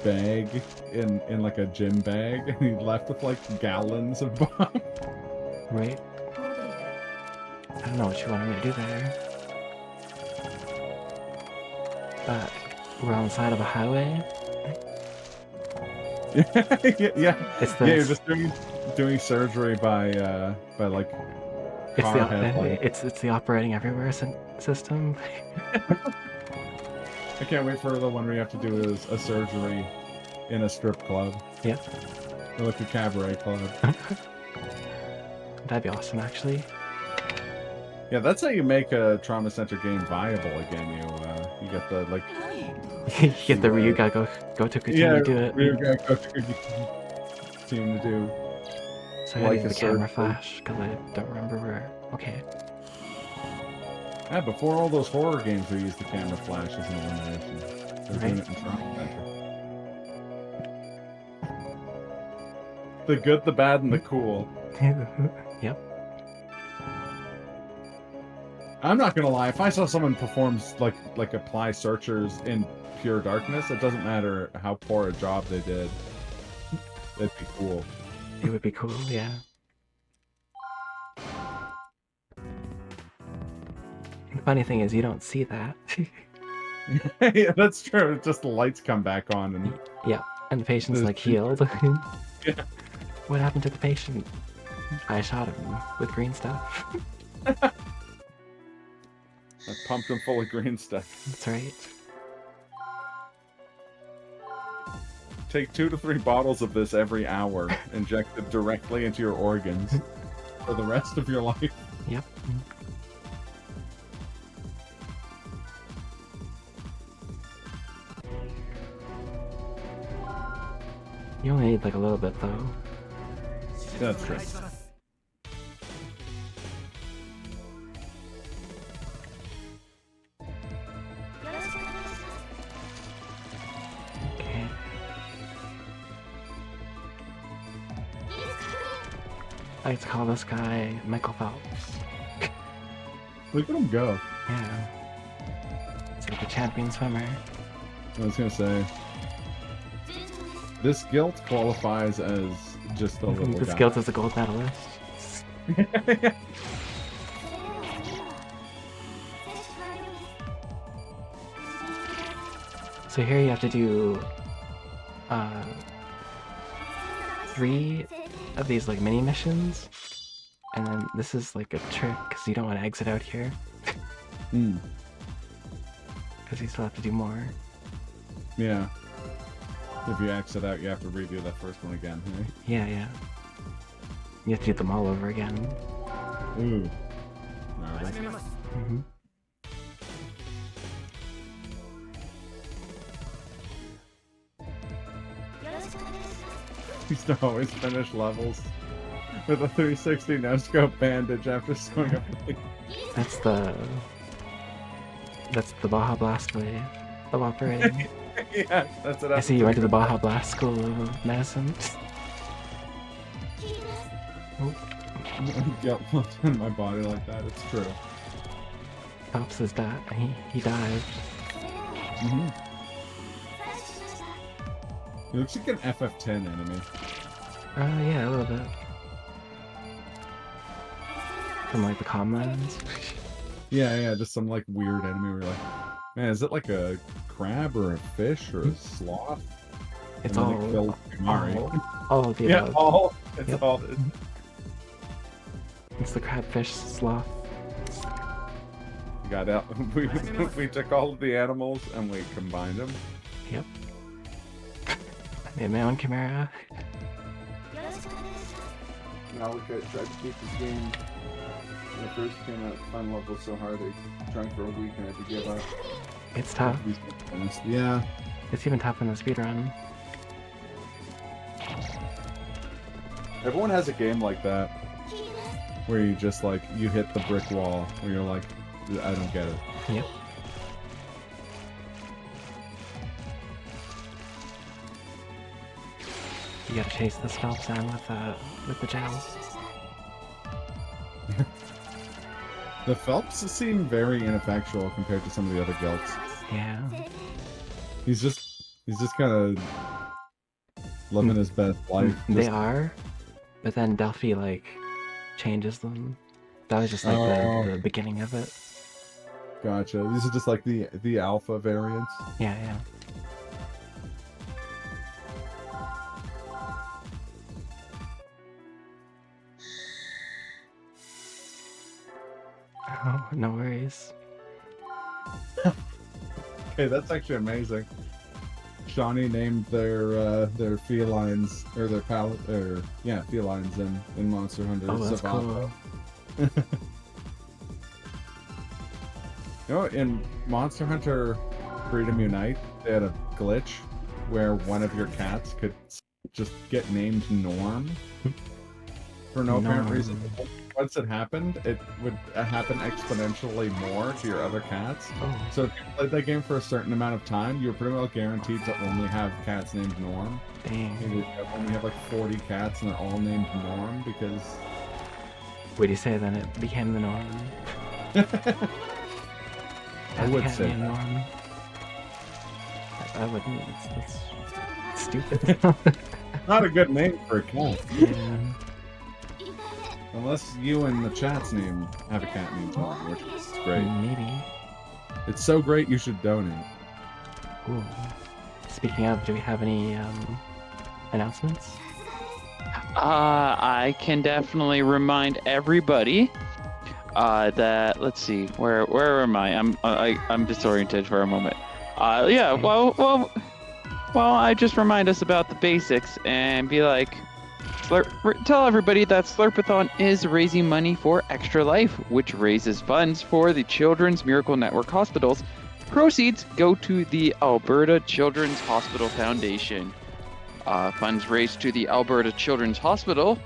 bag in like a gym bag, and he left with like gallons of bomb. Right. I don't know what you wanted me to do there. But we're on the side of a highway. yeah. It's Yeah, you're just doing surgery by like car headlight. It's the operating everywhere system. I can't wait for the one where you have to do a surgery in a strip club. Yeah. Or like a cabaret club. That'd be awesome, actually. Yeah, that's how you make a Trauma Center game viable again. You get the like. You get the Ryuga go to team to do it. Ryuga go to team to do. So I gotta use the camera flash because I don't remember where. Okay. Yeah, before all those horror games, we used the camera flash as an elimination. They're doing it in Trauma Center. The good, the bad, and the cool. Yep. I'm not gonna lie. If I saw someone perform like apply searchers in pure darkness, it doesn't matter how poor a job they did. It'd be cool. It would be cool, yeah. The funny thing is, you don't see that. Yeah, that's true. It's just the lights come back on and. Yeah, and the patient's like healed. Yeah. What happened to the patient? I shot him with green stuff. I pumped him full of green stuff. That's right. Take 2 to 3 bottles of this every hour, injected directly into your organs for the rest of your life. Yep. You only need like a little bit though. That's true. Okay. I like to call this guy Michael Phelps. Look at him go. Yeah. It's like a champion swimmer. I was gonna say, this guilt qualifies as just a little This guy. guilt is a gold medalist. So here you have to do 3 of these like mini missions, and then this is like a trick because you don't want to exit out here because you still have to do more. Yeah. If you exit out, you have to redo that first one again, right? Yeah. You have to do them all over again. Ooh. Alright. Mm-hmm. Used to always finish levels with a 360 no-scope bandage after sewing up. That's the Baja Blast way of operating. Yeah, that's what I see you went to the Baja Blast School of Medicine. Guilt in my body like that, it's true. Phelps is that he dived. He looks like an FF10 enemy. Yeah, a little bit. From like the Comlands. Yeah, just some like weird enemy where you're like, man, is it like a crab or a fish or a sloth? It's And then all, it kills Mari. all of the Yeah, above. all. It's Yep. all. It's the crabfish sloth. We got out. We took all of the animals and we combined them. Yep. I made my own chimera. Now we tried to keep this game. When it first came out, fun level so hard. I tried for a week and I had to give up. It's tough. Yeah. It's even tough in the speedrun. Everyone has a game like that where you just like you hit the brick wall where you're like, I don't get it. Yep. You gotta chase the Phelps down with the gel. The Phelps seem very ineffectual compared to some of the other guilds. Yeah. He's just kind of living his best life. They Just- are, but then Delphi like changes them. That was just like the beginning of it. Gotcha. These are just like the alpha variants. Yeah. Oh, no worries. Okay, that's actually amazing. Shawnee named their felines or their felines in Monster Hunter. Oh, that's Savant. cool. You know, in Monster Hunter Freedom Unite, they had a glitch where one of your cats could just get named Norm for no apparent reason. Once it happened, it would happen exponentially more to your other cats. Oh. So if you played that game for a certain amount of time, you're pretty well guaranteed to only have cats named Norm. Dang. You only have like 40 cats and they're all named Norm because... What do you say then? It became the norm. I would say named Norm. I wouldn't. That's stupid. not a good name for a cat. Yeah. Unless you and the chat's name have a cat named Norm, which is great. Maybe. It's so great you should donate. Ooh. Speaking of, do we have any announcements? I can definitely remind everybody that, let's see, where am I? I'm disoriented for a moment. Yeah, well, I just remind us about the basics and be like, tell everybody that Slurpathon is raising money for Extra Life, which raises funds for the Children's Miracle Network hospitals. Proceeds go to the Alberta Children's Hospital Foundation. Funds raised to the Alberta Children's Hospital,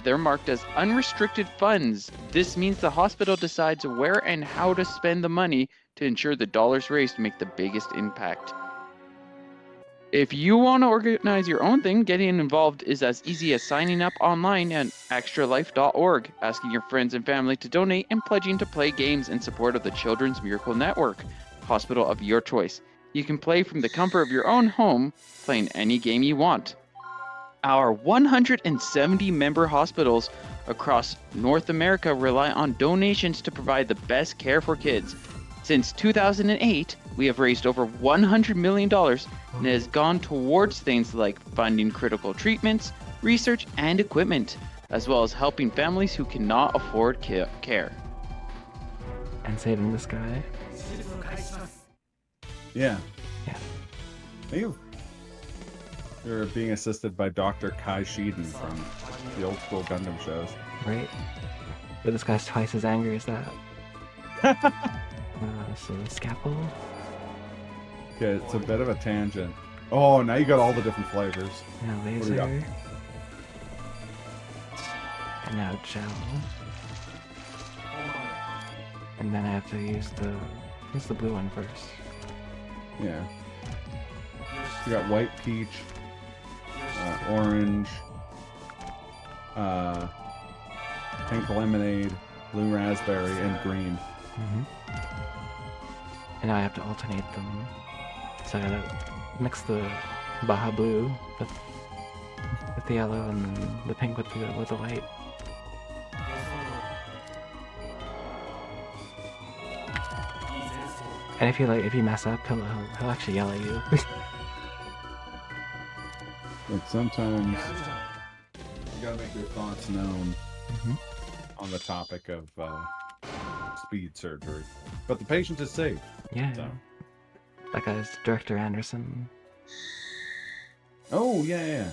they're marked as unrestricted funds. This means the hospital decides where and how to spend the money to ensure the dollars raised make the biggest impact. If you want to organize your own thing, getting involved is as easy as signing up online at extralife.org, asking your friends and family to donate, and pledging to play games in support of the Children's Miracle Network, hospital of your choice. You can play from the comfort of your own home, playing any game you want. Our 170 member hospitals across North America rely on donations to provide the best care for kids. Since 2008, we have raised over $100 million and it has gone towards things like funding critical treatments, research, and equipment, as well as helping families who cannot afford care. And saving this guy. Yeah. Yeah. You're being assisted by Dr. Kai Sheeden from the old school Gundam shows. Right? But this guy's twice as angry as that. So the scalpel. Okay, it's a bit of a tangent. Oh, now you got all the different flavors. Now What do you laser. got? And now gel. And then I have to use the blue one first. Yeah. You got white peach, orange, pink lemonade, blue raspberry, and green. And now I have to alternate them. So I gotta mix the Baja Blue with the yellow and then the pink with the white. And if you mess up, he'll actually yell at you. Like sometimes you gotta make your thoughts known on the topic of speed surgery. But the patient is saved. Yeah. So. That guy's Director Anderson. Oh yeah.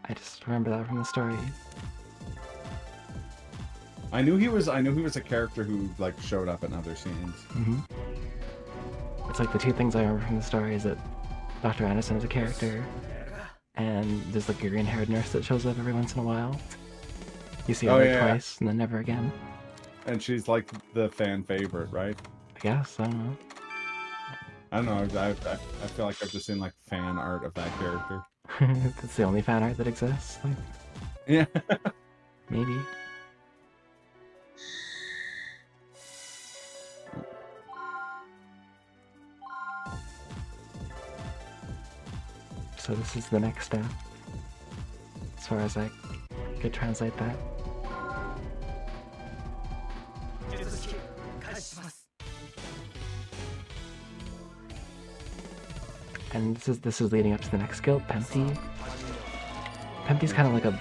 I just remember that from the story. I knew he was a character who like showed up in other scenes. It's like the two things I remember from the story is that Dr. Anderson is a character, and there's like a green-haired nurse that shows up every once in a while. You see her twice, and then never again. And she's like the fan favorite, right? I guess, I don't know. I don't know. I feel like I've just seen like fan art of that character. That's the only fan art that exists. Like, Yeah. maybe. So this is the next step, as far as I could translate that. And this is leading up to the next skill, Pempty. Pempty's kind of like a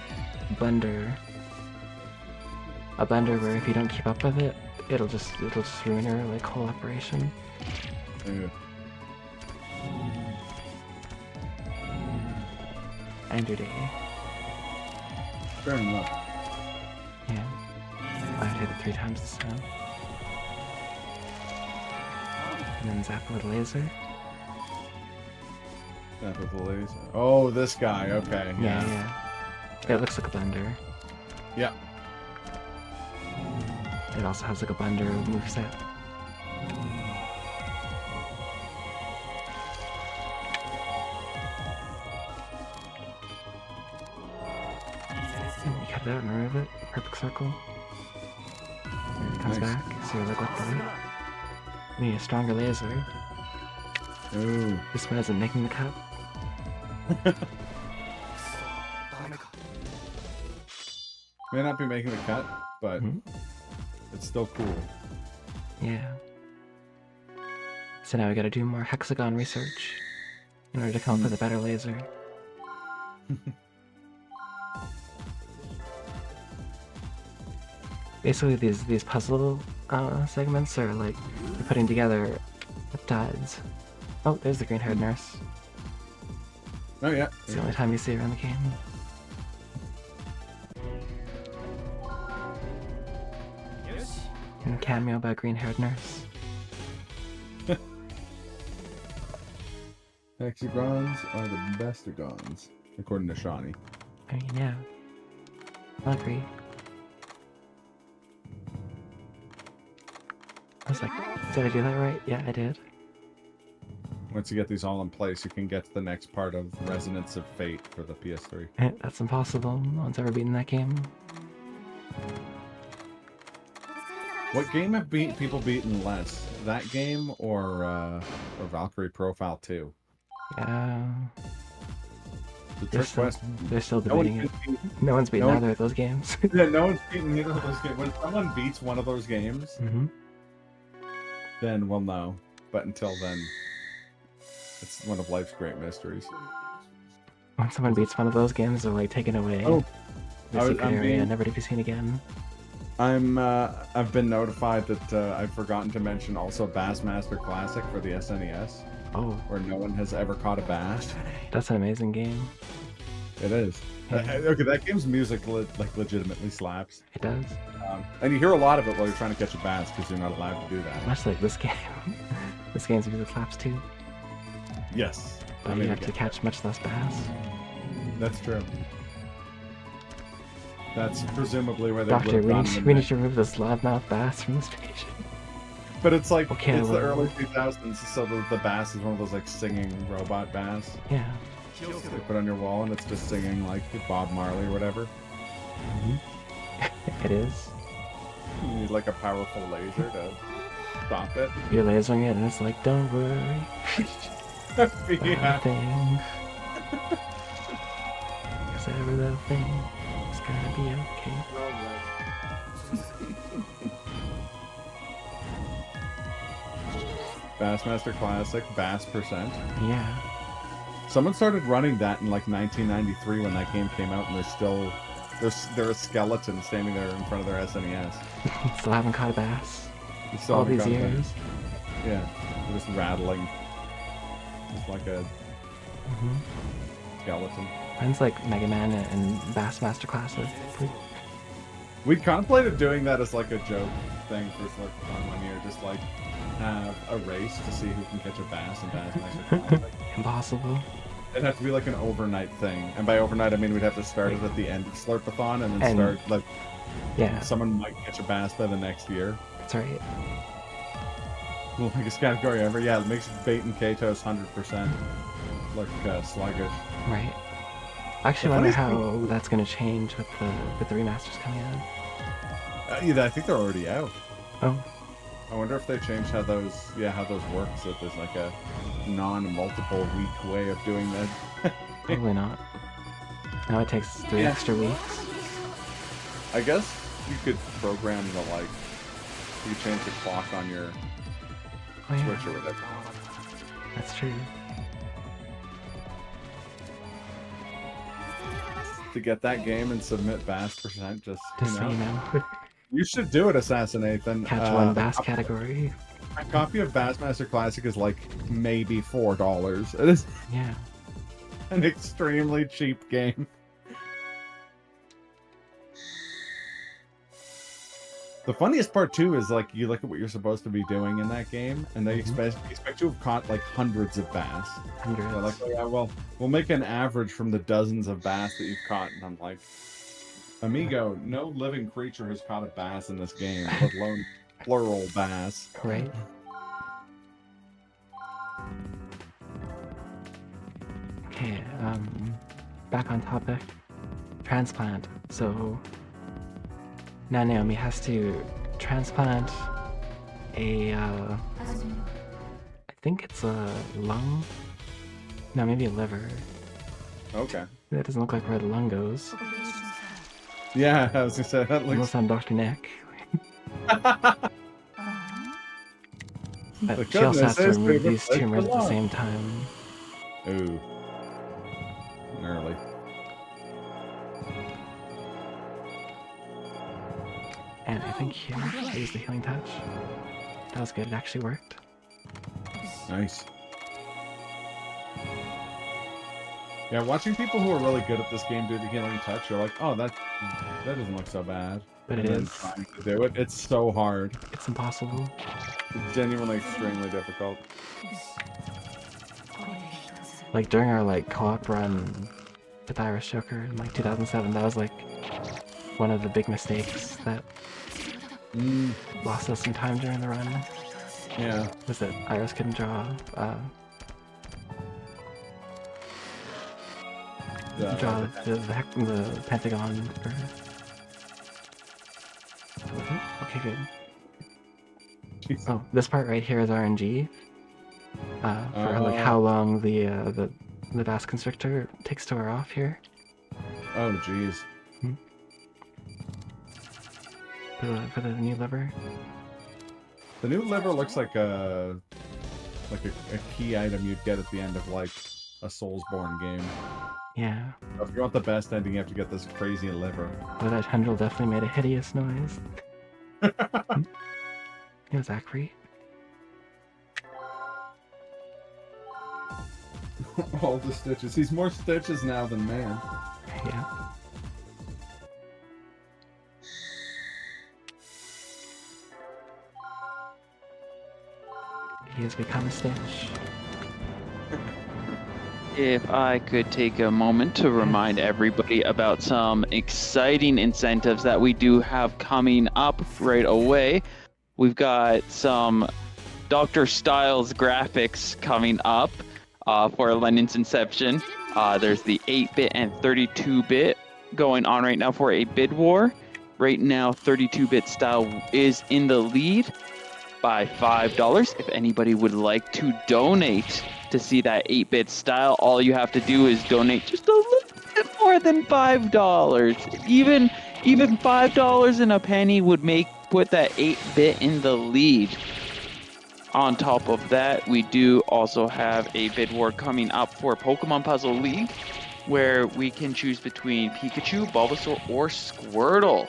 blender. a blender where if you don't keep up with it, it'll just ruin your like whole operation. Yeah. And your day. Fair enough. Yeah. I hit it 3 times this time. And then zap it with a laser. That with the laser. Oh, this guy. Okay. Yeah. It looks like a blender. Yeah. It also has like a blender moveset. You cut it out and remove it. Perfect circle. And it comes Nice. back. So you're like, what the? We need a stronger laser. Ooh. This one isn't making the cut. May not be making the cut, but it's still cool. Yeah. So now we gotta do more hexagon research in order to come up with a better laser. Basically, these puzzle segments are like you're putting together peptides. Oh, there's the green-haired nurse. Oh yeah. It's the only time you see her in the game. And a cameo by green-haired nurse. Hexagons are the bestagons, according to Shawnee. I mean, yeah. I'll agree. I was like, did I do that right? Yeah, I did. Once you get these all in place, you can get to the next part of Resonance of Fate for the PS3. That's impossible. No one's ever beaten that game. What game have people beaten less? That game or Valkyrie Profile 2? Yeah. The They're Trick still, Quest. they're still No one debating it. can beat- No one's beaten no one- either of those games. Yeah, no one's beaten either of those games. When someone beats one of those games, Mm-hmm. then we'll know. But until then, it's one of life's great mysteries. When someone beats one of those games, they're like taken away. Oh, The I was- secret I'm area, being- never to be seen again. I've been notified that I've forgotten to mention also Bassmaster Classic for the SNES, Oh, where no one has ever caught a bass. that's an amazing game. It is. Yeah. Okay, that game's music legitimately slaps. It does. And you hear a lot of it while you're trying to catch a bass because you're not allowed to do that. Much like this game. This game's music slaps too, Yes. but you have to catch much less bass. That's true. That's presumably where they Doctor, would we have need, gone we with need to remove this loudmouth bass from this page. But it's like, Okay, it's the well- early 2000s, so the bass is one of those like singing robot bass Yeah. they put on your wall, and it's just singing like Bob Marley or whatever. It is. You need like a powerful laser to stop it. You're lasering it and it's like, don't worry. Yeah. Thing. Cause every little thing is gonna be okay. Bassmaster Classic, Bass Percent. Yeah. Someone started running that in like 1993 when that game came out, and there's a skeleton standing there in front of their SNES. Still haven't caught a bass. You still All haven't these got it. years. Yeah, they're just rattling. It's like a Mm-hmm. skeleton. Mine's like Mega Man and Bassmaster Classic. We contemplated doing that as like a joke thing for Slurpathon 1 year, just like have a race to see who can catch a bass in Bassmaster Classic. Impossible. It'd have to be like an overnight thing, and by overnight I mean we'd have to start it at the end of Slurpathon and then And- start like Yeah, someone might catch a bass by the next year. that's right. Well, biggest category ever. Yeah, it makes bait and Katos 100% look sluggish. Right. I actually The wonder funniest how that's gonna change with the remasters coming out. Yeah, I think they're already out. Oh, I wonder if they changed how those work, so that there's like a non-multiple week way of doing that. probably not. Now it takes 3 Yeah. extra weeks. I guess you could program the like, you could change the clock on your Oh yeah, Switch or whatever. that's true. To get that game and submit Bass Percent, just Just you so know. you know. You should do it, Assassinate. Then Catch one bass category. a copy of Bassmaster Classic is like maybe $4. It is Yeah. an extremely cheap game. The funniest part too is like you look at what you're supposed to be doing in that game, and they expect you to have caught like hundreds of bass. Hundreds. They're like, oh yeah, well, we'll make an average from the dozens of bass that you've caught, and I'm like, amigo, no living creature has caught a bass in this game, let alone plural bass. Right. Okay, back on topic. Transplant. So now Naomi has to transplant a, I think it's a lung? No, maybe a liver. Okay. That doesn't look like where the lung goes. Yeah, I was gonna say that looks. Almost on Dr. Nick. But The she also has to goodness, remove his these favorite tumors at the lung. same time. Ooh. Gnarly. And I think here, I used the healing touch. That was good, it actually worked. Nice. Yeah, watching people who are really good at this game do the healing touch, you're like, oh, that doesn't look so bad. But And it then is. trying to do it, it's so hard. It's impossible. It's genuinely extremely difficult. Like during our like co-op run with Irish Joker in like 2007, that was like one of the big mistakes that lost us some time during the run. Yeah. Was that Iris couldn't draw the pentagon for... Okay, good. Jeez. Oh, this part right here is RNG. For like how long the Bass Constrictor takes to wear off here. Oh, jeez. For the new liver. The new liver looks like a key item you'd get at the end of like a Soulsborne game. Yeah. So if you want the best ending, you have to get this crazy liver. Well, that tendril definitely made a hideous noise. It was Zachary. All the stitches. He's more stitches now than man. Yeah. He has become a Stitch. If I could take a moment to remind everybody about some exciting incentives that we do have coming up right away. We've got some Dr. Styles graphics coming up for Lennon's Inception. There's the 8-bit and 32-bit going on right now for a bid war. Right now, 32-bit style is in the lead by $5. If anybody would like to donate to see that 8-bit style, all you have to do is donate just a little bit more than $5. Even $5 and a penny would put that 8-bit in the lead. On top of that, we do also have a bid war coming up for Pokemon Puzzle League, where we can choose between Pikachu, Bulbasaur, or Squirtle.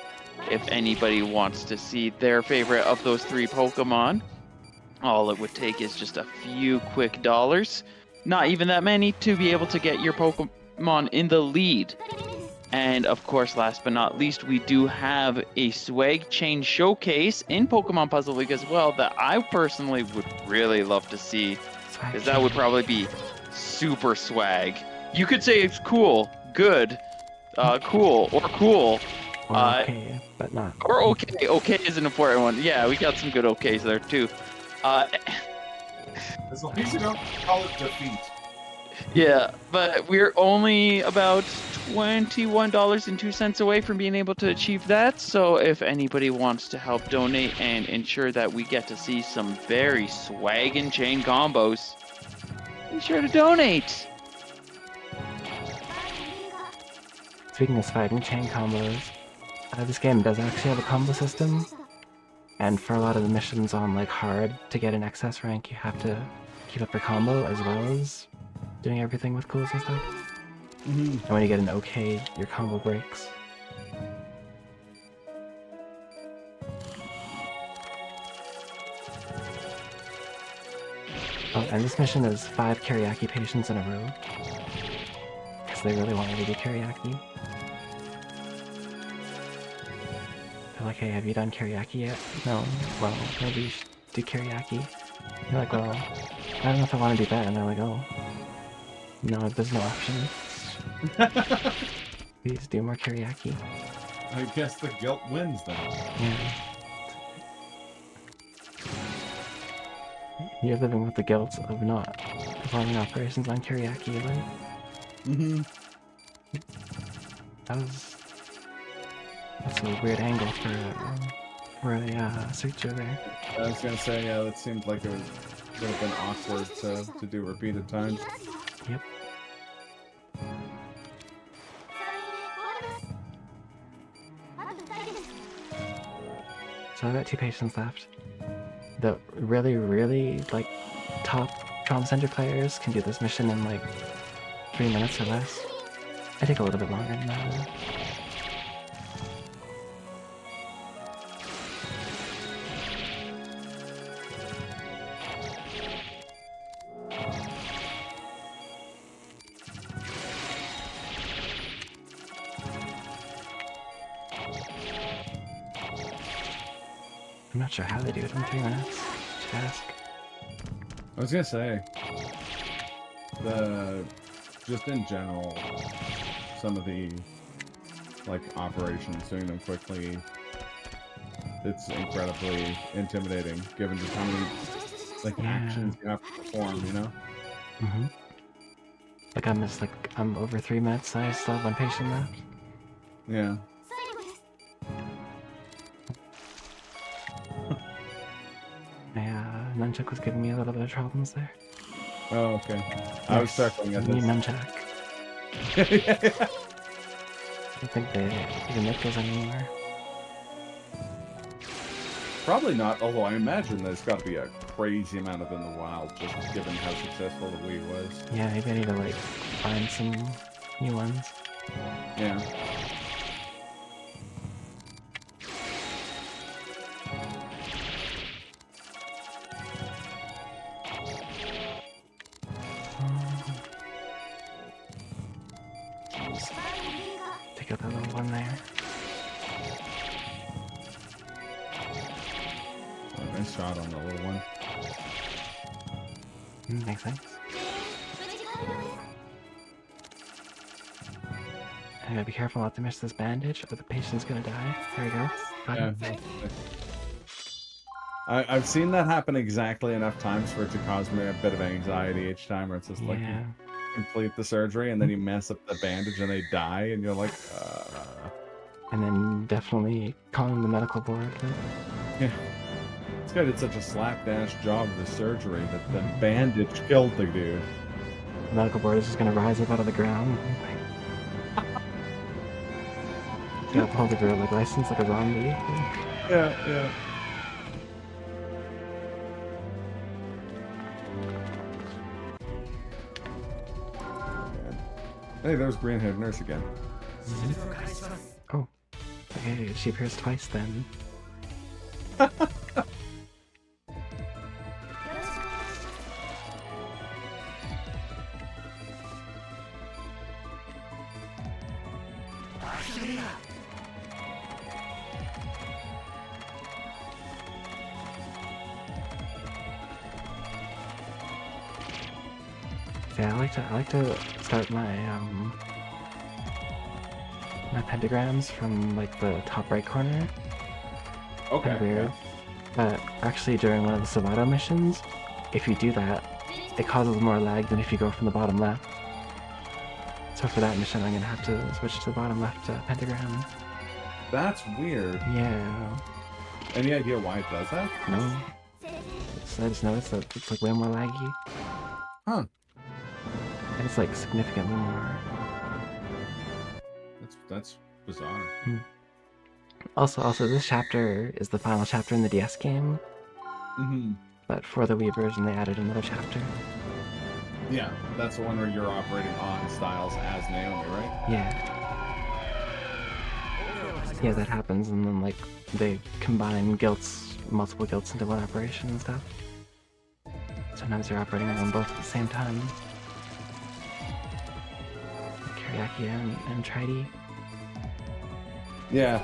If anybody wants to see their favorite of those three Pokemon, all it would take is just a few quick dollars, not even that many, to be able to get your Pokemon in the lead. And of course, last but not least, we do have a swag chain showcase in Pokemon Puzzle League as well that I personally would really love to see, because that would probably be super swag. You could say it's cool, good, cool, or cool. Or okay, but not. Or okay. Okay is an important one. Yeah, we got some good okays there too. As long as you don't call it defeat. Yeah, but we're only about $21.02 away from being able to achieve that. So if anybody wants to help donate and ensure that we get to see some very swaggin' chain combos, be sure to donate. Speaking of fighting chain combos, this game does actually have a combo system, and for a lot of the missions on like hard to get an excess rank, you have to keep up your combo as well as doing everything with cools and stuff. And when you get an okay, your combo breaks. Oh, and this mission is 5 Kariaki patients in a row. Because they really want me to do Kariaki. They're like, hey, have you done Kariaki yet? No. Well, maybe you should do Kariaki. You're like, well, I don't know if I want to do that. And they're like, oh. No, there's no option. Please do more Kariaki. I guess the guilt wins then. Yeah. You're living with the guilt of not performing operations on Kiriaki, right? Mm-hmm. That's a weird angle for a searcher there. I was gonna say, yeah, that seemed like it would have been awkward to do repeated times. Yep. So I've got 2 patients left. The really, really, like, top Trauma Center players can do this mission in, like, 3 minutes or less. I take a little bit longer than that, though. I'm not sure how they do it in 3 minutes. Should ask. I was gonna say, just in general, some of the, like, operations, doing them quickly, it's incredibly intimidating, given just how many, like, actions you have to perform, you know? Mm-hmm. I'm over 3 minutes, and I still have 1 patient left. Yeah. Nunchuck was giving me a little bit of problems there. Oh, okay. I was circling at New this. Nunchuck. I don't think they even make those anymore. Probably not, although I imagine there's got to be a crazy amount of in the wild, just given how successful the Wii was. Yeah, maybe I need to, like, find some new ones. Yeah. Take out that little one there. Oh, nice shot on the little one. Makes sense. I gotta be careful not to miss this bandage, or the patient's gonna die. There we go. Got it. I've seen that happen exactly enough times for it to cause me a bit of anxiety each time, where it's just like, you complete the surgery and then you mess up the bandage and they die, and you're like, And then definitely calling the medical board. Yeah. This guy did such a slapdash job of the surgery that the bandage killed the dude. The medical board is just gonna rise up out of the ground. Got hold of your, like, license like a zombie. Yeah. Hey, there's green-haired nurse again. Oh. Okay, she appears twice then. Yeah, I like to start my my pentagrams from, like, the top right corner. Okay. Kinda weird. But actually, during one of the Savato missions, if you do that, it causes more lag than if you go from the bottom left. So for that mission, I'm gonna have to switch to the bottom left pentagram. That's weird. Yeah. Any idea why it does that? No. I just noticed that it's, like, way more laggy. Huh. And it's, like, significantly more. That's bizarre. Also, this chapter is the final chapter in the DS game. Mm-hmm. But for the Wii version, they added another chapter. Yeah, that's the one where you're operating on Styles as Naomi, right? Yeah. Yeah, that happens, and then, like, they combine multiple guilts into one operation and stuff. Sometimes you're operating on them both at the same time. Karyaki and Tridey. Yeah.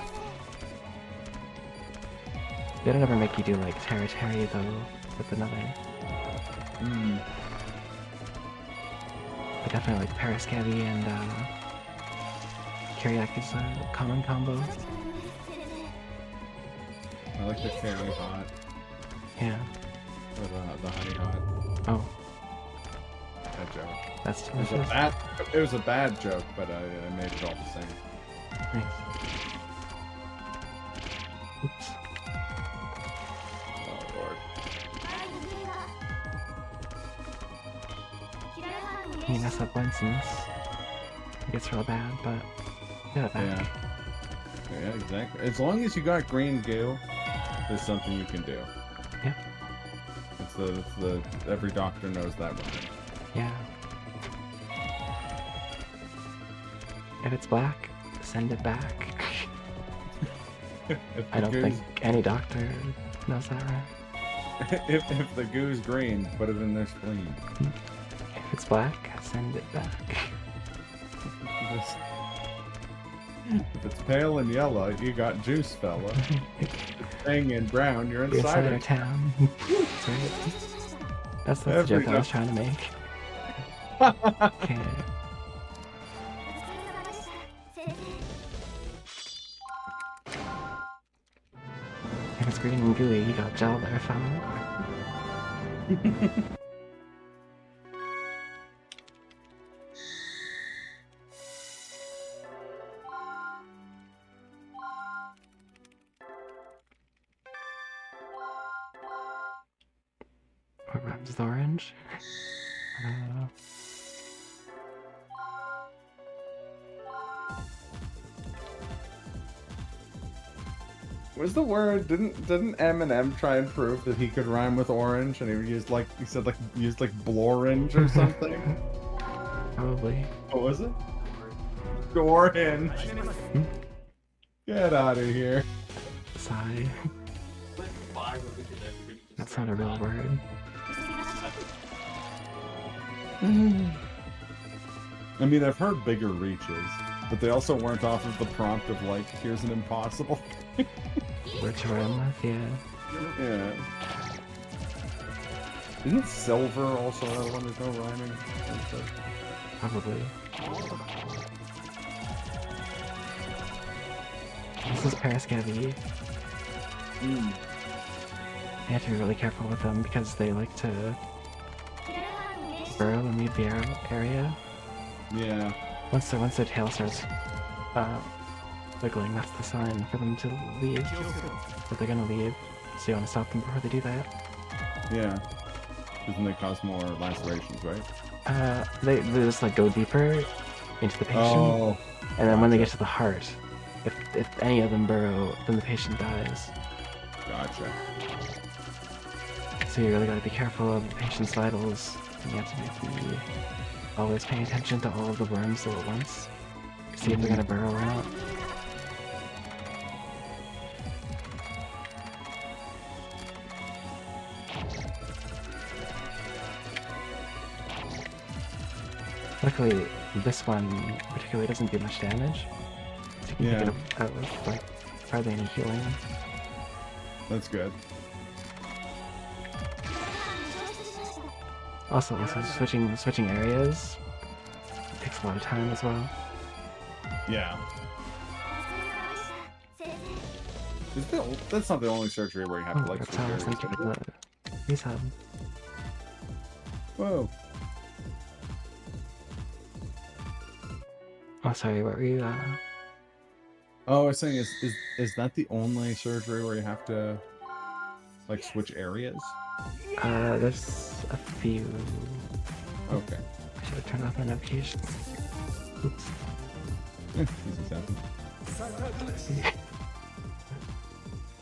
They don't ever make you do like Terry though with another. But definitely like Parascavi and Karyaki's a common combo. I like the carry hot. Yeah. Or the honey hot. Oh. That joke. That's It was delicious. it was a bad joke, but I made it all the same. Nice. Oops. Oh lord. You mess up once and it gets real bad, but you got it back. Yeah, exactly. As long as you got green goo, there's something you can do. Yeah. It's the every doctor knows that one. Yeah. If it's black, send it back. I don't think any doctor knows that, right? if the goo's green, put it in their spleen. If it's black, send it back. If it's pale and yellow, you got juice, fella. If it's pink and brown, you're inside Insider it. town. That's right. That's the joke I was trying to make. Okay. If it's green and gooey, you got gel there, fella. What rhymes with orange? What's the word? Didn't Eminem try and prove that he could rhyme with orange, and he used blorange or something? Probably. What was it? Orange. Get out of here. Sigh. That's not a real word. I mean, I've heard bigger reaches, but they also weren't off of the prompt of like, here's an impossible. Word to rhyme with, yeah. Yeah. Isn't silver also another one? There's no rhyming. Probably. This is Parascavi. You have to be really careful with them because they like to burrow and leave the area. Yeah. Once their tail starts wiggling, that's the sign for them to leave. But they're gonna leave, so you want to stop them before they do that. Yeah. Doesn't they cause more lacerations, right? They just like go deeper into the patient, Oh. and then when they get to the heart, if any of them burrow, then the patient dies. Gotcha. So you really gotta be careful of the patient's vitals, and you have to be always paying attention to all of the worms all at once, to see if they're gonna burrow or not. Luckily, this one particularly doesn't do much damage, so you can pick it up with like hardly any healing. That's good. Also, switching areas takes a lot of time as well. Yeah. That's not the only surgery where you have to like switch areas. Please have. Whoa. Oh, sorry, what were you, Oh, I was saying, is that the only surgery where you have to like switch areas? There's a few. Okay. I should have turned off my notifications. Oops. Easy happen.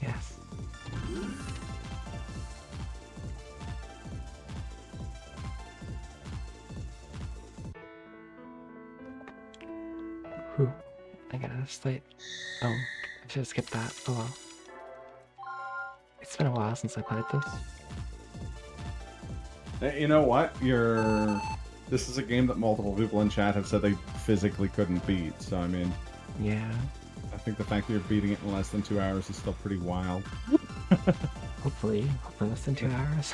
Yes. Whew. I got a slight. Oh, I should have skipped that. Oh well. It's been a while since I played this. You know what? This is a game that multiple people in chat have said they physically couldn't beat. So I mean, Yeah. I think the fact that you're beating it in less than 2 hours is still pretty wild. Hopefully less than 2 hours.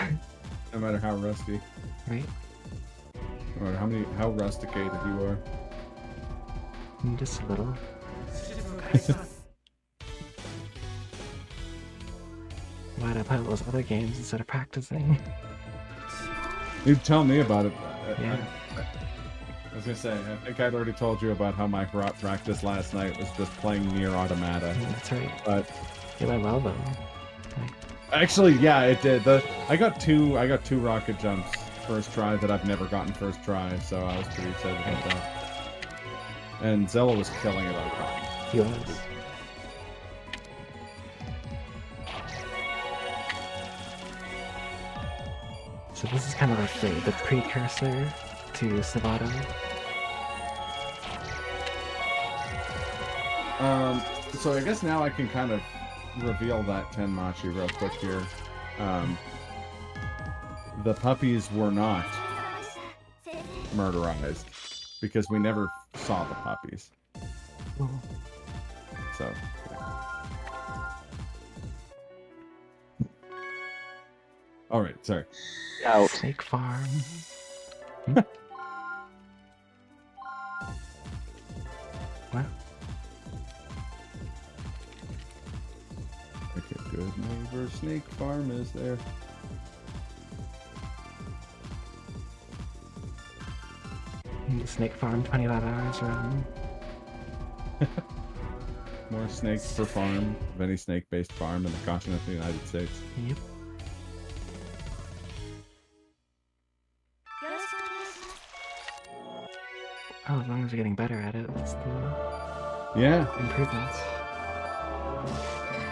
No matter how rusty, Right? or how rusticated you are. Just a little. Why'd I play those other games instead of practicing? You'd tell me about it. Yeah. I was gonna say, I think I'd already told you about how my practice last night was just playing Nier Automata. That's right. But You went well though. actually, yeah, it did. I got two rocket jumps first try that I've never gotten first try, so I was pretty excited about that. And Zella was killing it on Con. He was. So this is kind of like the precursor to Savato. So I guess now I can kind of reveal that Tenmachi real quick here. The puppies were not murderized because we never saw the puppies. Oh. So. All right, sorry. Out. Snake farm. Wow. Like a good neighbor, snake farm is there. The snake farm, 25 hours run. More snakes per farm of any snake-based farm in the continent of the United States. Yep. Oh, as long as you're getting better at it, that's the Yeah. improvements.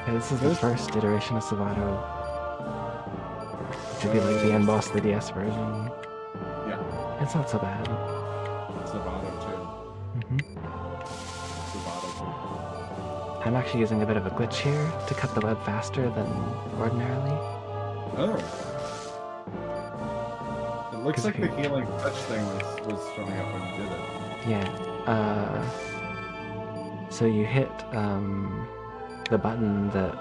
Yeah, this is the first iteration of Savato. To be like the end boss of the DS version. Yeah. It's not so bad. Savato hmm 2. Savato 2. I'm actually using a bit of a glitch here to cut the web faster than ordinarily. Oh. It looks like the healing touch thing was showing up when you did it. Yeah. So you hit the button that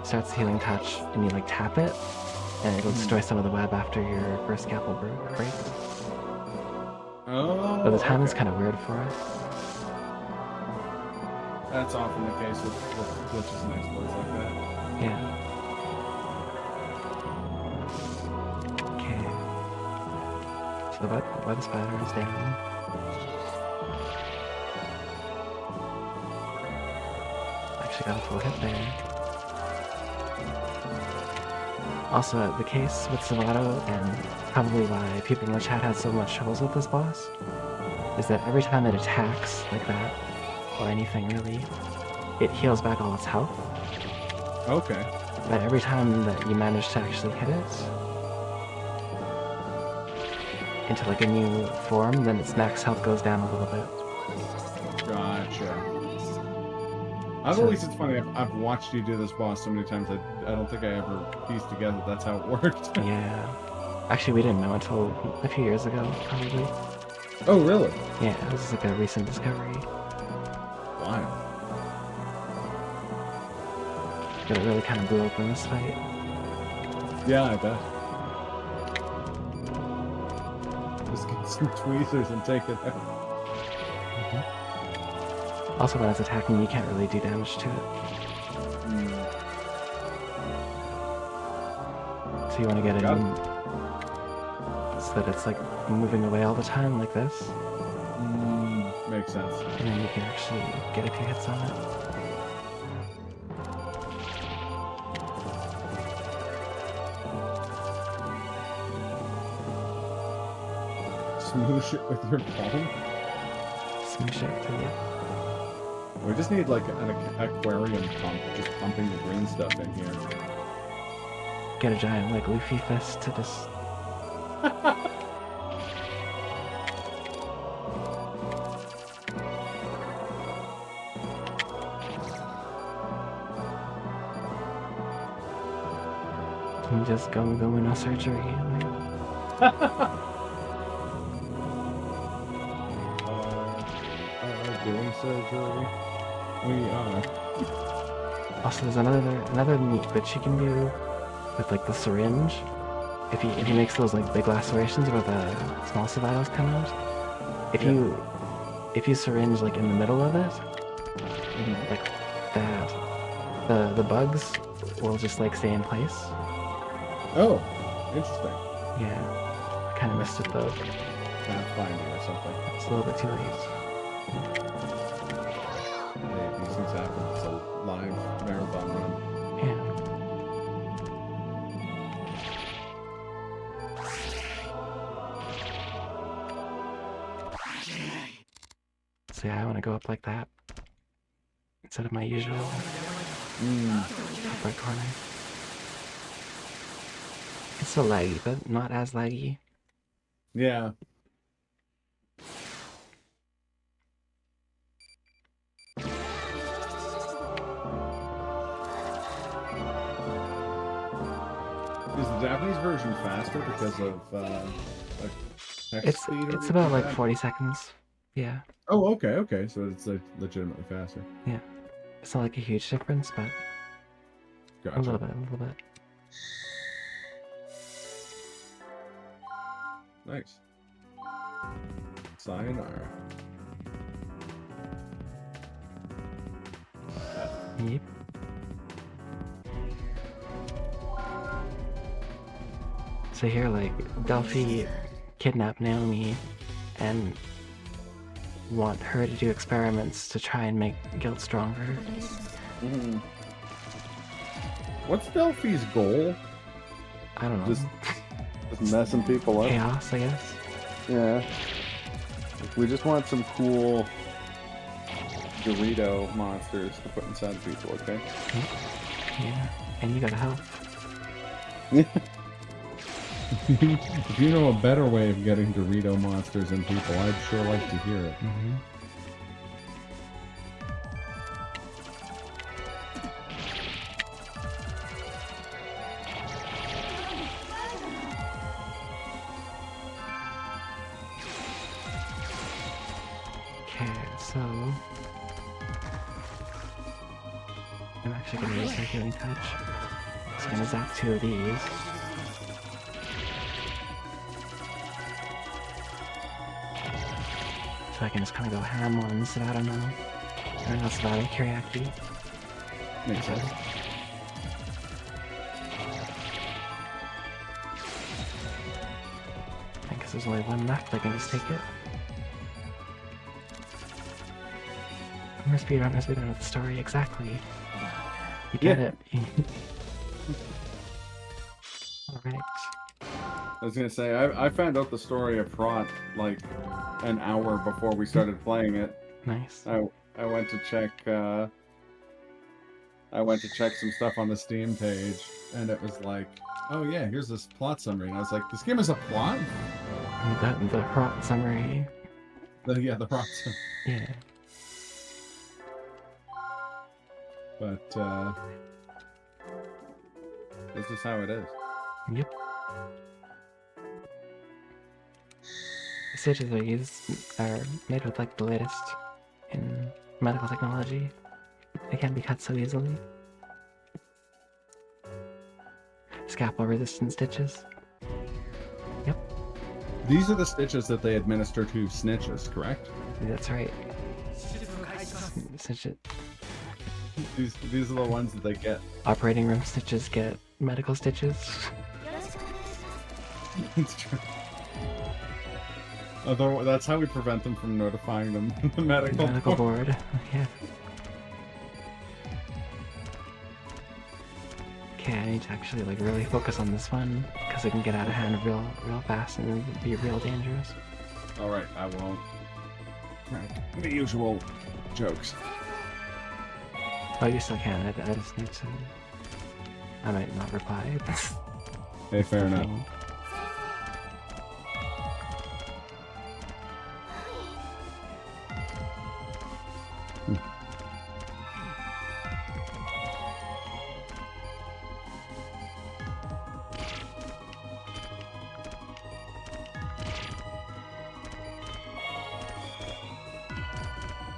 starts the healing touch, and you like tap it, and it'll destroy some of the web after your first scalpel breaks. Oh. But the timing's okay. kind of weird for it. That's often the case with glitches and exploits like that. Yeah. Okay. So the web spider is down. Actually got a full hit there. Also, the case with Savato, and probably why people in the chat had so much troubles with this boss, is that every time it attacks like that, or anything really, it heals back all its health. Okay. But every time that you manage to actually hit it into like a new form, then its max health goes down a little bit. Gotcha. At least it's funny, I've watched you do this boss so many times, I don't think I ever pieced together that's how it worked. Yeah. Actually, we didn't know until a few years ago, probably. Oh, really? Yeah, this is like a recent discovery. Wow. But it really kind of blew open this fight. Yeah, I bet. Just get some tweezers and take it out. Also, when it's attacking, you can't really do damage to it. So you want to get it in so that it's like moving away all the time like this. Makes sense. And then you can actually get a few hits on it. Smoosh it with your palm? Smoosh it to you. We just need like an aquarium pump, just pumping the green stuff in here. Get a giant like Luffy fist to just... You just go no surgery. Like... Doing surgery. We are. Also, there's another neat glitch you can do with like the syringe. If he makes those like big lacerations where the small survivals come out, if you syringe like in the middle of it, like that, the bugs will just like stay in place. Oh, interesting. Yeah, I kind of missed it though. Pathfinder or something. It's a little bit too late. Yeah, these things happen. It's a live marathon run. Yeah. So yeah, I want to go up like that instead of my usual top right corner. It's still laggy, but not as laggy. Yeah. Is the Japanese version faster because of like text speed? It's about like 40 seconds. Yeah. Oh, okay, okay. So it's like legitimately faster. Yeah. It's not like a huge difference, but Gotcha. a little bit. Nice. Sayonara. Yep. So here, like, Delphi kidnapped Naomi and want her to do experiments to try and make guilt stronger. Mm-hmm. What's Delphi's goal? I don't know. Just messing people up. Chaos, I guess. Yeah. We just want some cool Dorito monsters to put inside people, okay? Yeah. And you gotta help. If you know a better way of getting Dorito monsters in people, I'd sure like to hear it. Mm-hmm. Okay, so I'm actually gonna use my healing touch. So I'm gonna zap 2 of these. So I can just kind of go ham on Savada now. I don't know, Savada, Kyriaki. Makes sense. I guess there's only one left, I can just take it. I'm gonna speedrun with the story, exactly. You get it. Alright. I was gonna say, I found out the story of Front like an hour before we started playing it. Nice. I went to check some stuff on the Steam page, and it was like, oh yeah, here's this plot summary, and I was like, this game is a plot? The plot summary. Yeah, the plot summary. Yeah. But this is how it is. Yep. The stages are made with like the latest in medical technology. They can't be cut so easily. Scalpel resistant stitches. Yep, These are the stitches that they administer to snitches, correct? that's right. Stitch it. These are the ones that they get. Operating room stitches get medical stitches. It's true. Although that's how we prevent them from notifying them the medical board. Yeah. Okay, I need to actually like really focus on this one because it can get out of hand real fast and be real dangerous. All right, I won't. Right. The usual jokes. Oh, you still can. I just need to. I might not reply. Hey, fair enough.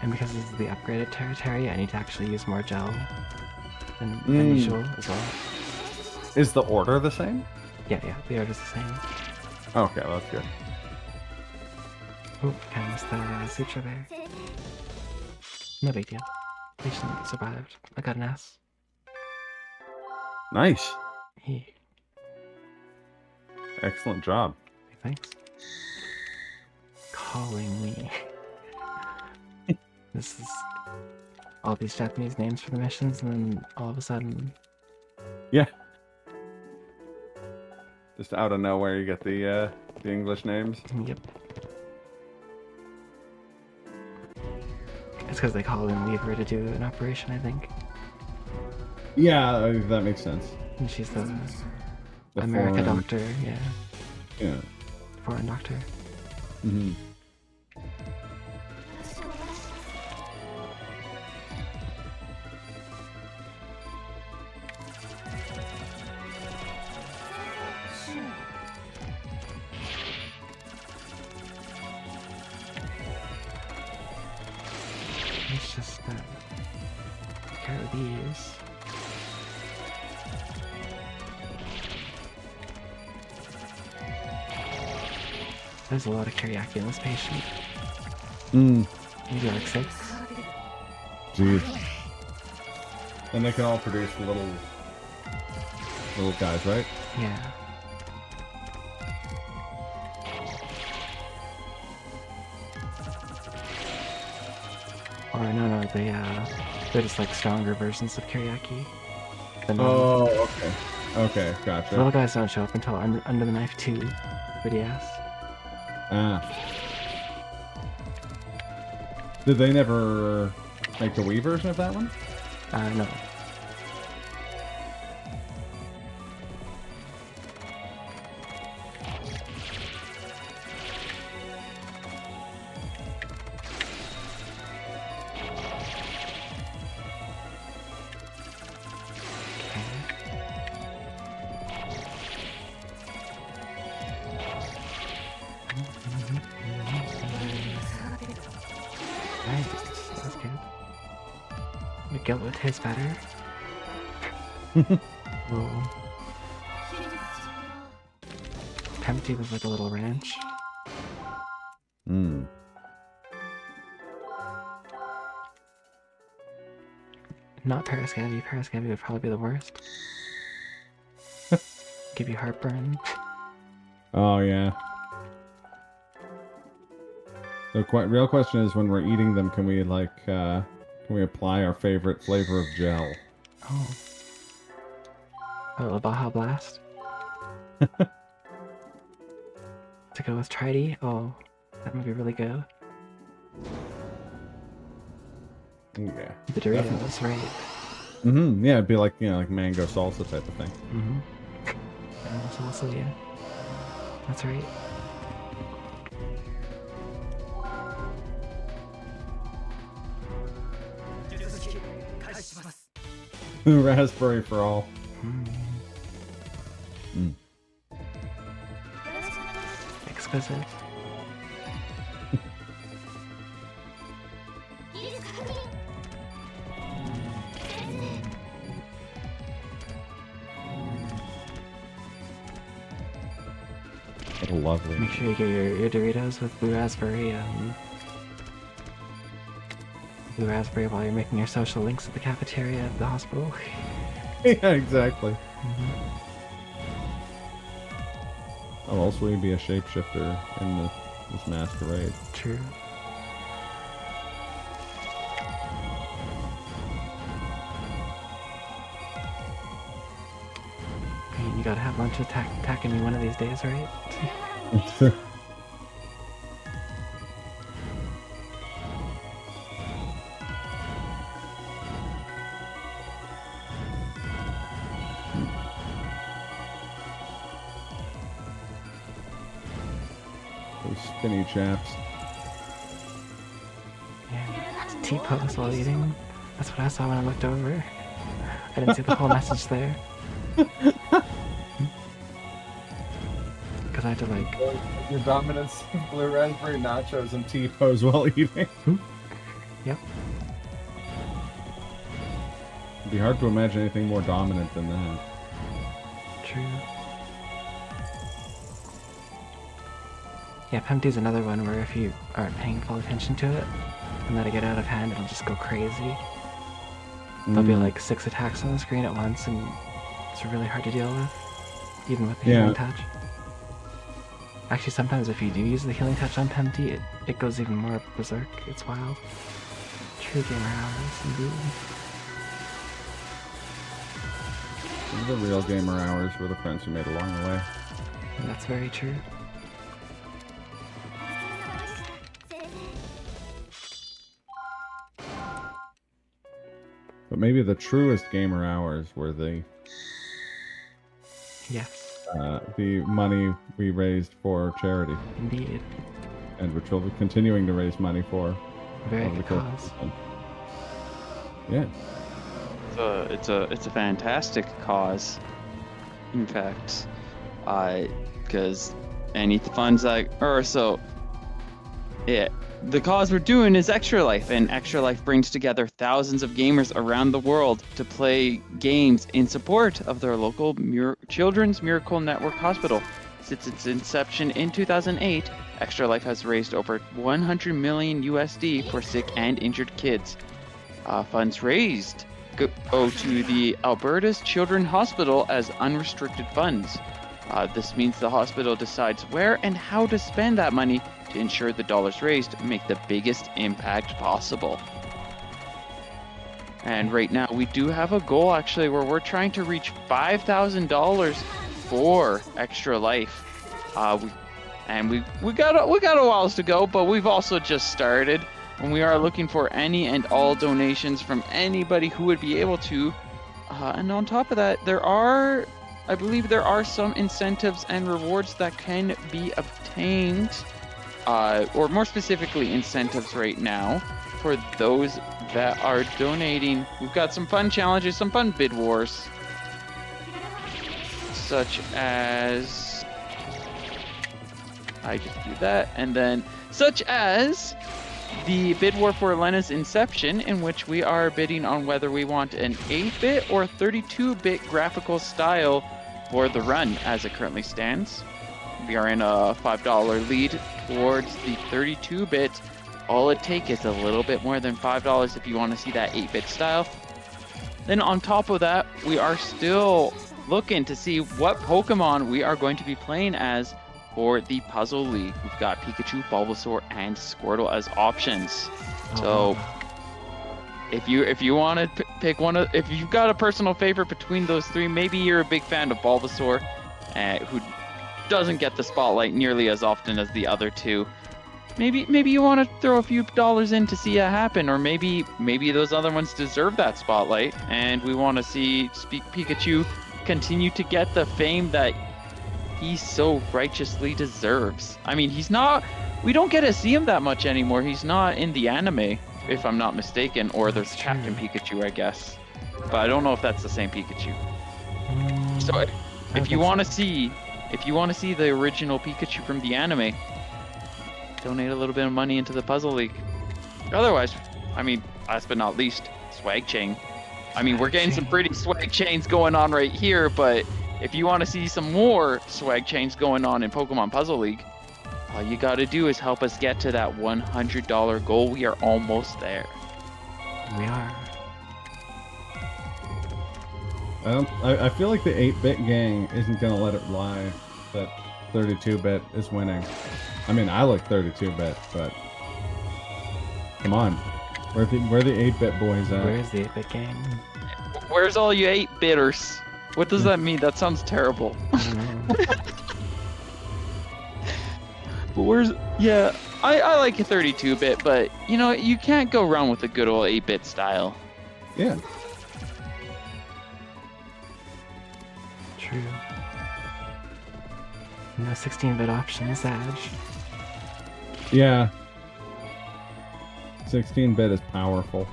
And because this is the upgraded territory, I need to actually use more gel than usual as well. Is the order the same? Yeah, the order's the same. Okay, that's good. Oh, kind of missed the suture there. No big deal. Patient survived. I got an S. Nice. Hey, Excellent job. thanks. Calling me. This is all these Japanese names for the missions, and then all of a sudden, Yeah. Just out of nowhere, you get the English names. yep. It's because they call in Weaver to do an operation, I think. Yeah, that makes sense. And she's the The America foreign- doctor, yeah. Yeah. Foreign doctor. Mm-hmm. It's just that here are these. There's a lot of teriyaki in this patient. Maybe like 6. Jeez. And they can all produce little guys, right? Yeah. Or no, they're just like stronger versions of teriyaki. Oh, okay. Okay, gotcha. Little guys don't show up until under the knife 2. Pretty ass. Ah. Did they never make the Wii version of that one? No. Nice, that's good. Miguel with his better. Whoa. Empty was like a little ranch. Hmm. Not Parascabby. Parascabby would probably be the worst. Give you heartburn. Oh, yeah. The real question is, when we're eating them, can we apply our favorite flavor of gel? Oh. Oh, a Baja Blast. To go with Tridey? Oh, that would be really good. Yeah. The Doritos, right? Mm-hmm. Yeah, it'd be like, like mango salsa type of thing. Mm-hmm. And also, yeah. That's right. Raspberry for all. Exquisite. Lovely. Make sure you get your Doritos with blue raspberry while you're making your social links at the cafeteria at the hospital. Yeah, exactly. I'll also be a shapeshifter in this masquerade. True. I mean, you gotta have lunch with attacking me one of these days, right? Those skinny chaps. Yeah, T-pose while eating. That's what I saw when I looked over. I didn't see the whole message there. Because I had to like... Your dominance, blue raspberry nachos and T-pose while eating. Yep. It'd be hard to imagine anything more dominant than that. True. Yeah, Empty is another one where if you aren't paying full attention to it and let it get out of hand, it'll just go crazy. There'll be like 6 attacks on the screen at once, and it's really hard to deal with, even with the healing touch. Actually, sometimes if you do use the healing touch on Empty, it goes even more berserk. It's wild. True gamer hours, indeed. The real gamer hours were the friends we made along the way. And that's very true. But maybe the truest gamer hours were the money we raised for charity. Indeed. And which will be continuing to raise money for. Very good cause. Yeah. It's a fantastic cause. In fact, because any funds the cause we're doing is Extra Life, and Extra Life brings together thousands of gamers around the world to play games in support of their local Children's Miracle Network hospital. Since its inception in 2008, Extra Life has raised over 100 million USD for sick and injured kids. Funds raised go to the Alberta's Children's Hospital as unrestricted funds. This means the hospital decides where and how to spend that money to ensure the dollars raised make the biggest impact possible. And right now we do have a goal actually where we're trying to reach $5,000 for Extra Life. We got a whiles to go, but we've also just started, and we are looking for any and all donations from anybody who would be able to. And on top of that, I believe there are some incentives and rewards that can be obtained, or more specifically incentives right now for those that are donating. We've got some fun challenges, some fun bid wars, such as, I just do that, and then such as the bid war for Lena's Inception, in which we are bidding on whether we want an 8-bit or 32-bit graphical style for the run as it currently stands. We are in a $5 lead towards the 32-bit. All it takes is a little bit more than $5 if you want to see that 8-bit style. Then on top of that, we are still looking to see what Pokemon we are going to be playing as for the Puzzle League. We've got Pikachu, Bulbasaur, and Squirtle as options. So if you want to pick if you've got a personal favorite between those three, maybe you're a big fan of Bulbasaur, who doesn't get the spotlight nearly as often as the other two. Maybe you want to throw a few dollars in to see it happen, or maybe those other ones deserve that spotlight, and we want to see Pikachu continue to get the fame that he so righteously deserves. I mean, we don't get to see him that much anymore. He's not in the anime, if I'm not mistaken, or there's Captain Pikachu, I guess. But I don't know if that's the same Pikachu. So if you want to see the original Pikachu from the anime, donate a little bit of money into the Puzzle League. Otherwise, I mean, last but not least, Swag Chain. I mean, we're getting some pretty swag chains going on right here, but if you want to see some more swag chains going on in Pokemon Puzzle League, all you got to do is help us get to that $100 goal. We are almost there. We are. I feel like the 8-bit gang isn't going to let it lie that 32-bit is winning. I mean, I like 32-bit, but come on. Where the 8-bit boys at? Where's the 8-bit gang? Where's all you 8-bitters? What does that mean? That sounds terrible. But I like a 32-bit, but you can't go wrong with a good old 8-bit style. Yeah. True. No 16-bit options, Edge. Yeah. 16-bit is powerful.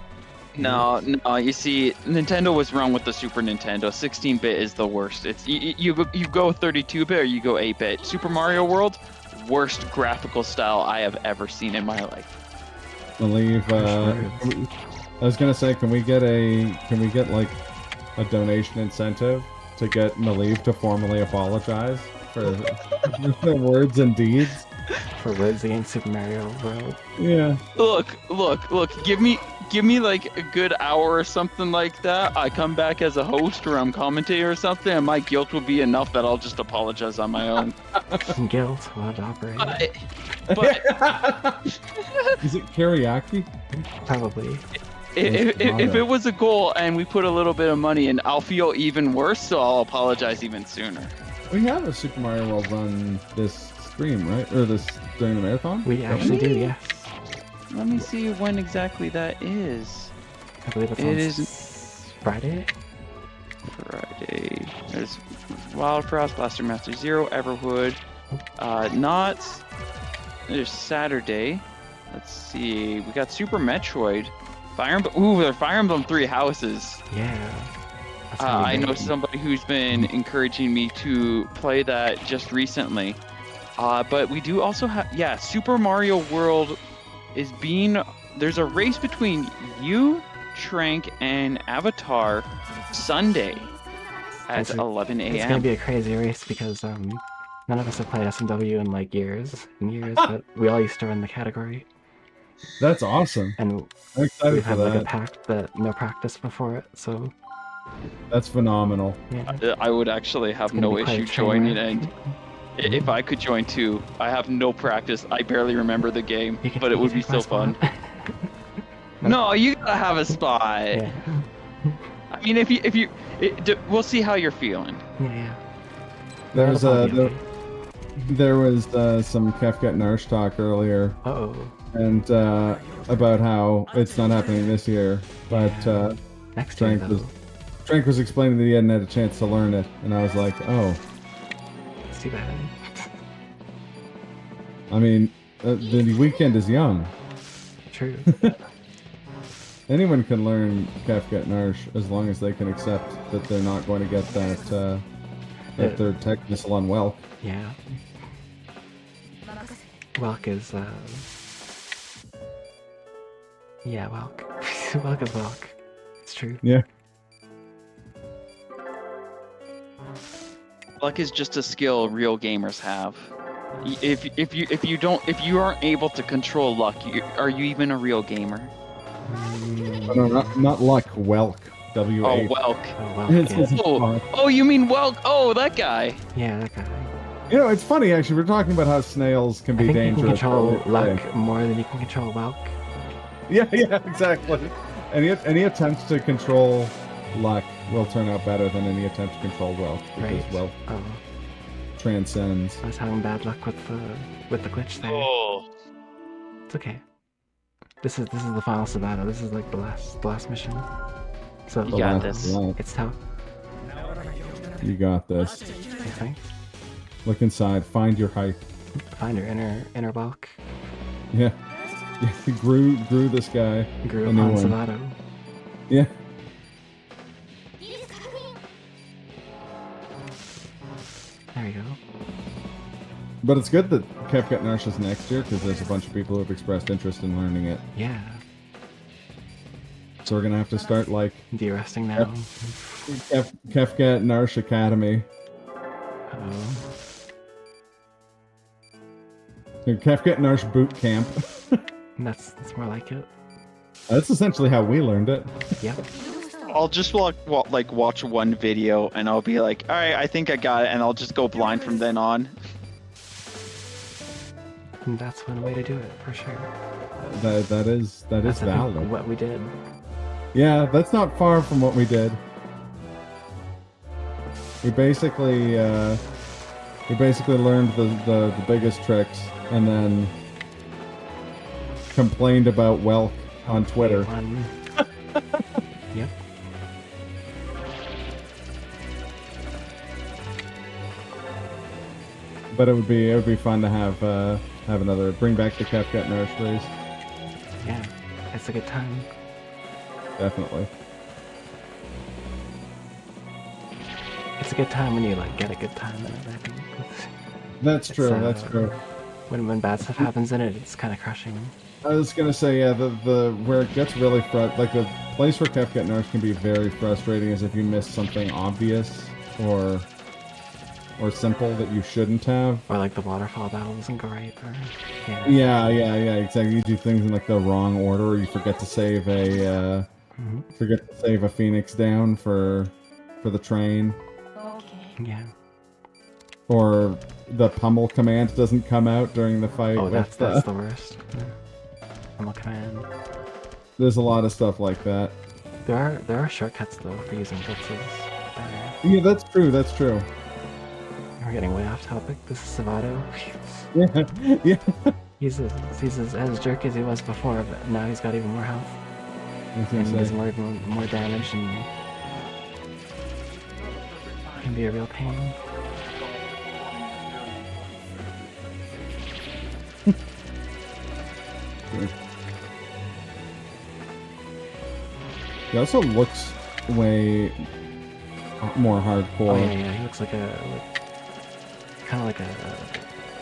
No, you see, Nintendo was wrong with the Super Nintendo. 16-bit is the worst. It's you go 32-bit or you go 8-bit. Super Mario World, worst graphical style I have ever seen in my life. Malieve, I was gonna say, can we get like a donation incentive to get Malieve to formally apologize for their words and deeds? For words against Super Mario World. Yeah. Look. Give me like a good hour or something like that. I come back as a host or I'm commentator or something, and my guilt will be enough that I'll just apologize on my own. Guilt will operate. But Is it karaoke? Probably. if it was a goal and we put a little bit of money in, I'll feel even worse, so I'll apologize even sooner. We have a Super Mario World run this stream, right? Or this during the marathon? We actually do, yes. Let me see when exactly that is. I believe it's It on is Friday. Friday. There's Wild Frost, Blaster Master Zero, Everwood. There's Saturday. Let's see. We got Super Metroid. Fire Emblem. Ooh, they're Fire Emblem 3 Houses. Yeah. That's gonna be I know great. somebody who's been encouraging me to play that just recently. But we do also have, Super Mario World is there's a race between you, Trank, and Avatar Sunday at 11 a.m. It's gonna be a crazy race because none of us have played SMW in like years and years, but we all used to run the category. That's awesome. And I'm excited we've for had like a that. pact that no practice before it, so That's phenomenal. yeah. I would actually have It's gonna no be quite issue a train joining, wreck. and if I could join too, I have no practice. I barely remember the game, but it would be so fun. No, you gotta have a spot. Yeah. I mean, we'll see how you're feeling. Yeah. There's That'll probably be there was some Kefket Narsh talk earlier, Uh-oh. and about how it's not happening this year, but Next year, though. Trank was explaining that he hadn't had a chance to learn it, and I was like, oh. It's too bad. I mean, the weekend is young. True. Anyone can learn Kefket Narsh as long as they can accept that they're not going to get that third tech missile on Welk. Yeah. Welk is, yeah, Welk. Welk is Welk. It's true. Yeah. Luck is just a skill real gamers have. If you aren't able to control luck, are you even a real gamer? No, not luck, Welk. W-A. Oh, Welk. Oh, Welk, yeah. Oh, you mean Welk? Oh, that guy. Yeah, that guy. You know, it's funny actually. We're talking about how snails can I be think you dangerous. can control early in the luck game. more than you can control Welk. Yeah, exactly. Any attempt to control luck will turn out better than any attempt to control Welk, because Right. Welk Oh, transcends. I was having bad luck with the glitch there. Oh. It's okay. This is the final Sabato. This is like the last mission. So You got this. it's tough, You got this. I think. Look inside. Find your height. Find your inner Welk. Yeah. grew this guy. Grew a new upon one. Sabato. Yeah. There we go. But it's good that Kefket Narsh is next year, because there's a bunch of people who have expressed interest in learning it. Yeah. So we're gonna have to start like De-resting now. Kefket Narsh Academy. Oh. Kefket Narsh Boot Camp. That's more like it. That's essentially how we learned it. Yep. I'll just watch one video and I'll be like, all right, I think I got it, and I'll just go blind from then on. And that's one way to do it for sure. That is That's I think, valid. what we did. Yeah, that's not far from what we did. We basically learned the biggest tricks and then complained about Welk on Twitter. Yep. But it would be fun to have another, bring back the Kefket Narsh race. Yeah. It's a good time. Definitely. It's a good time when you like get a good time in it, I think. That's true. It's, That's true. When bad stuff happens in it, it's kind of crushing. I was gonna say, yeah, the where it gets really like the place where Kef get nerfed can be very frustrating is if you miss something obvious or simple that you shouldn't have. Or like the waterfall battle doesn't go right, or Yeah, exactly. You do things in like the wrong order, or you forget to save a Phoenix down for the train, yeah. or the pummel command doesn't come out during the fight. Oh, with that's the worst. Pummel command. There's a lot of stuff like that. There are shortcuts though for using blitzes. There. Yeah, that's true. That's true. We're getting way off topic. This is Savato. Yeah, yeah. He's as jerky as he was before, but now he's got even more health. I was gonna And he does say. more damage and can be a real pain. He also looks way more hardcore. Oh yeah, he looks like kind of like a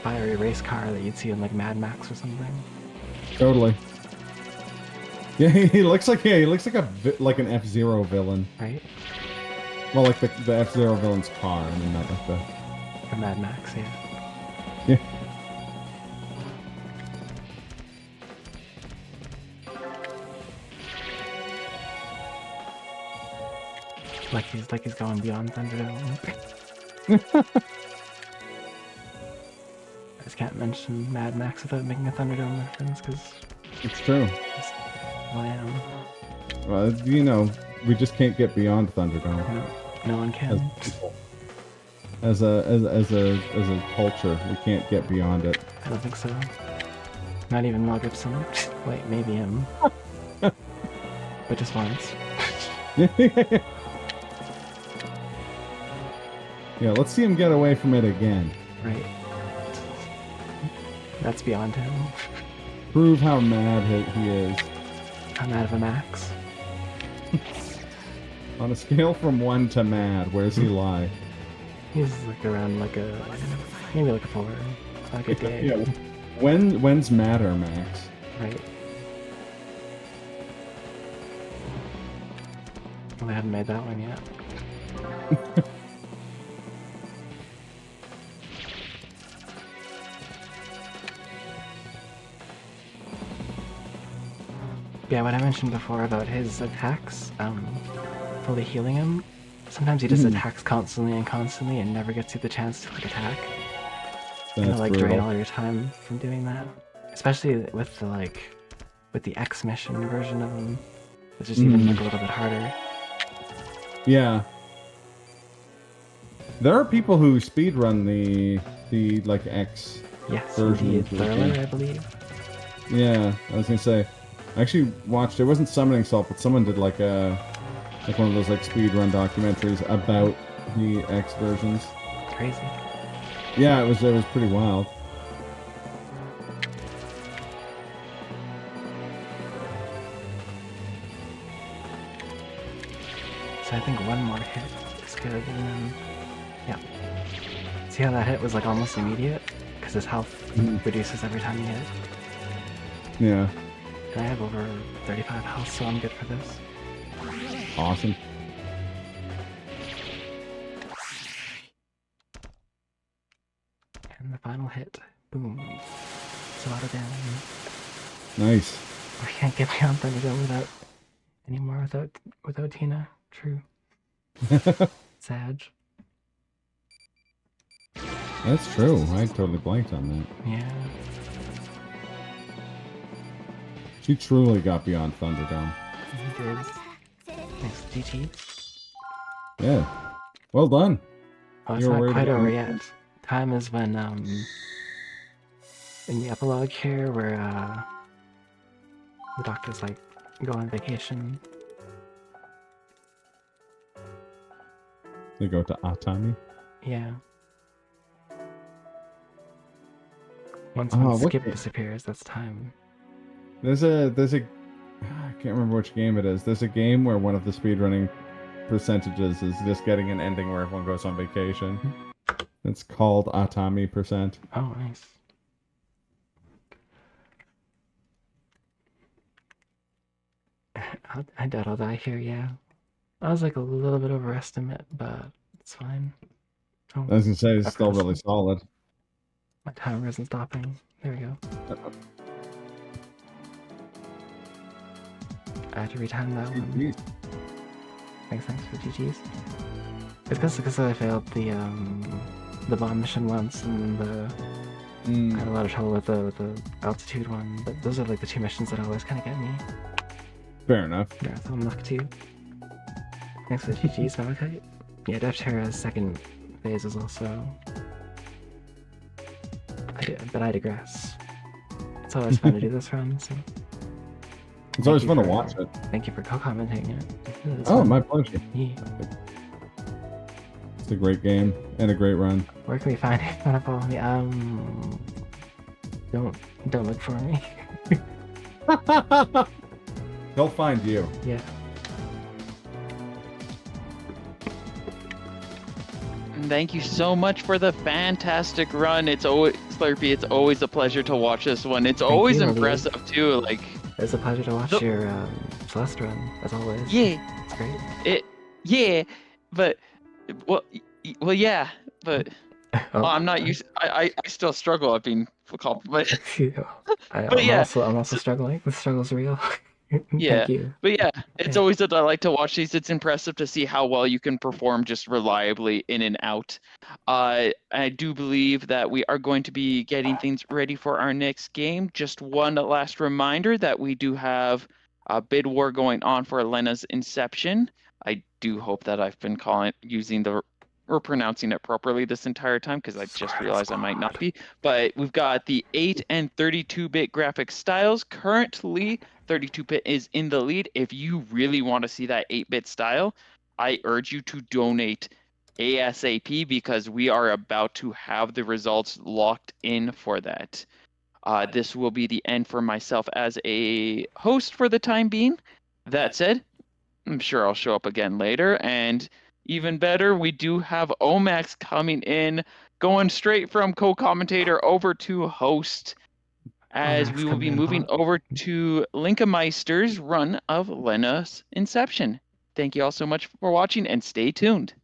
fiery race car that you'd see in like Mad Max or something. Totally. Yeah, he looks like like an F-Zero villain. Right? Well, like the F-Zero villain's car, I mean, not like the... For Mad Max, yeah. Yeah. Like he's going beyond Thunderdome. I just can't mention Mad Max without making a Thunderdome reference, because It's true. that's who I am. Well, you know, we just can't get beyond Thunderdome. No one can. As a culture, we can't get beyond it. I don't think so. Not even Mel Gibson. Wait, maybe him. But just once. Yeah, let's see him get away from it again. Right. That's beyond him. Prove how mad he is. I'm out of a max. On a scale from 1 to mad, where's he lie? He's like around like maybe like a 4. On a good day. Yeah. When's madder, Max? Right. Well, I haven't made that one yet. Yeah, what I mentioned before about his attacks, fully healing him, sometimes he just attacks constantly and never gets you the chance to like attack. That's Like brutal. drain all your time from doing that. Especially with the X mission version of him, which is even like a little bit harder. Yeah. There are people who speedrun the like X Yes, version indeed. of the game. Thriller, I believe. Yeah, I was gonna say. I actually watched. It wasn't Summoning Salt, but someone did like one of those like speedrun documentaries about the X versions. Crazy. Yeah, it was pretty wild. So I think one more hit is good, and then yeah. See how that hit was like almost immediate? Because his health reduces every time you hit. Yeah, And I have over 35 health, so I'm good for this. awesome. And the final hit. Boom. It's a lot of damage. Nice. I can't get beyond Thunderdome without Tina. True. Sad. That's true. I totally blanked on that. Yeah. She truly got beyond Thunderdome. He did. Thanks, GT. Yeah. Well done. Oh, it's You're not worried quite about over it? yet. Time is when, in the epilogue here, where, the doctor's, like, go on vacation. They go to Atami. Yeah. Once what Skip ga- disappears, that's time. There's a I can't remember which game it is. There's a game where one of the speedrunning percentages is just getting an ending where everyone goes on vacation. It's called Atami %. Oh, nice. I doubt I'll die here, yeah. I was like a little bit overestimate, but it's fine. Oh, I was gonna say, it's I still pressed really it. solid. My timer isn't stopping. There we go. I had to retime that one. GG's. Thanks for GG's. It's because I failed the bomb mission once, and I had a lot of trouble with the altitude one. But those are like the two missions that always kind of get me. Fair enough. Marathon luck too. Thanks for the GG's, Malachite. Yeah, Defterra's second phase is also. But I digress. It's always fun to do this run, so. It's always fun to watch it. Thank you for co-commenting it. Oh, my pleasure. Yeah. It's a great game and a great run. Where can we find it? Wanna follow me? Don't look for me. He'll find you. Yeah. Thank you so much for the fantastic run. It's always Slurpee. It's always a pleasure to watch this one. It's always impressive too. Like it's a pleasure to watch your Celeste run as always. Yeah, it's great. Well, yeah, but oh. I'm not used. I still struggle at being but I'm also struggling. The struggle's real. Yeah, Thank you. But yeah, it's always that I like to watch these. It's impressive to see how well you can perform just reliably in and out. I do believe that we are going to be getting things ready for our next game. Just one last reminder that we do have a bid war going on for Lena's Inception. I do hope that I've been pronouncing it properly this entire time, because I just realized I might not be. But we've got the 8 and 32-bit graphic styles. Currently, 32-bit is in the lead. If you really want to see that 8-bit style, I urge you to donate ASAP, because we are about to have the results locked in for that. This will be the end for myself as a host for the time being. That said, I'm sure I'll show up again later, and even better, we do have Omax coming in, going straight from co-commentator over to host, as we will be moving over to Linkemeister's run of Lena's Inception. Thank you all so much for watching, and stay tuned.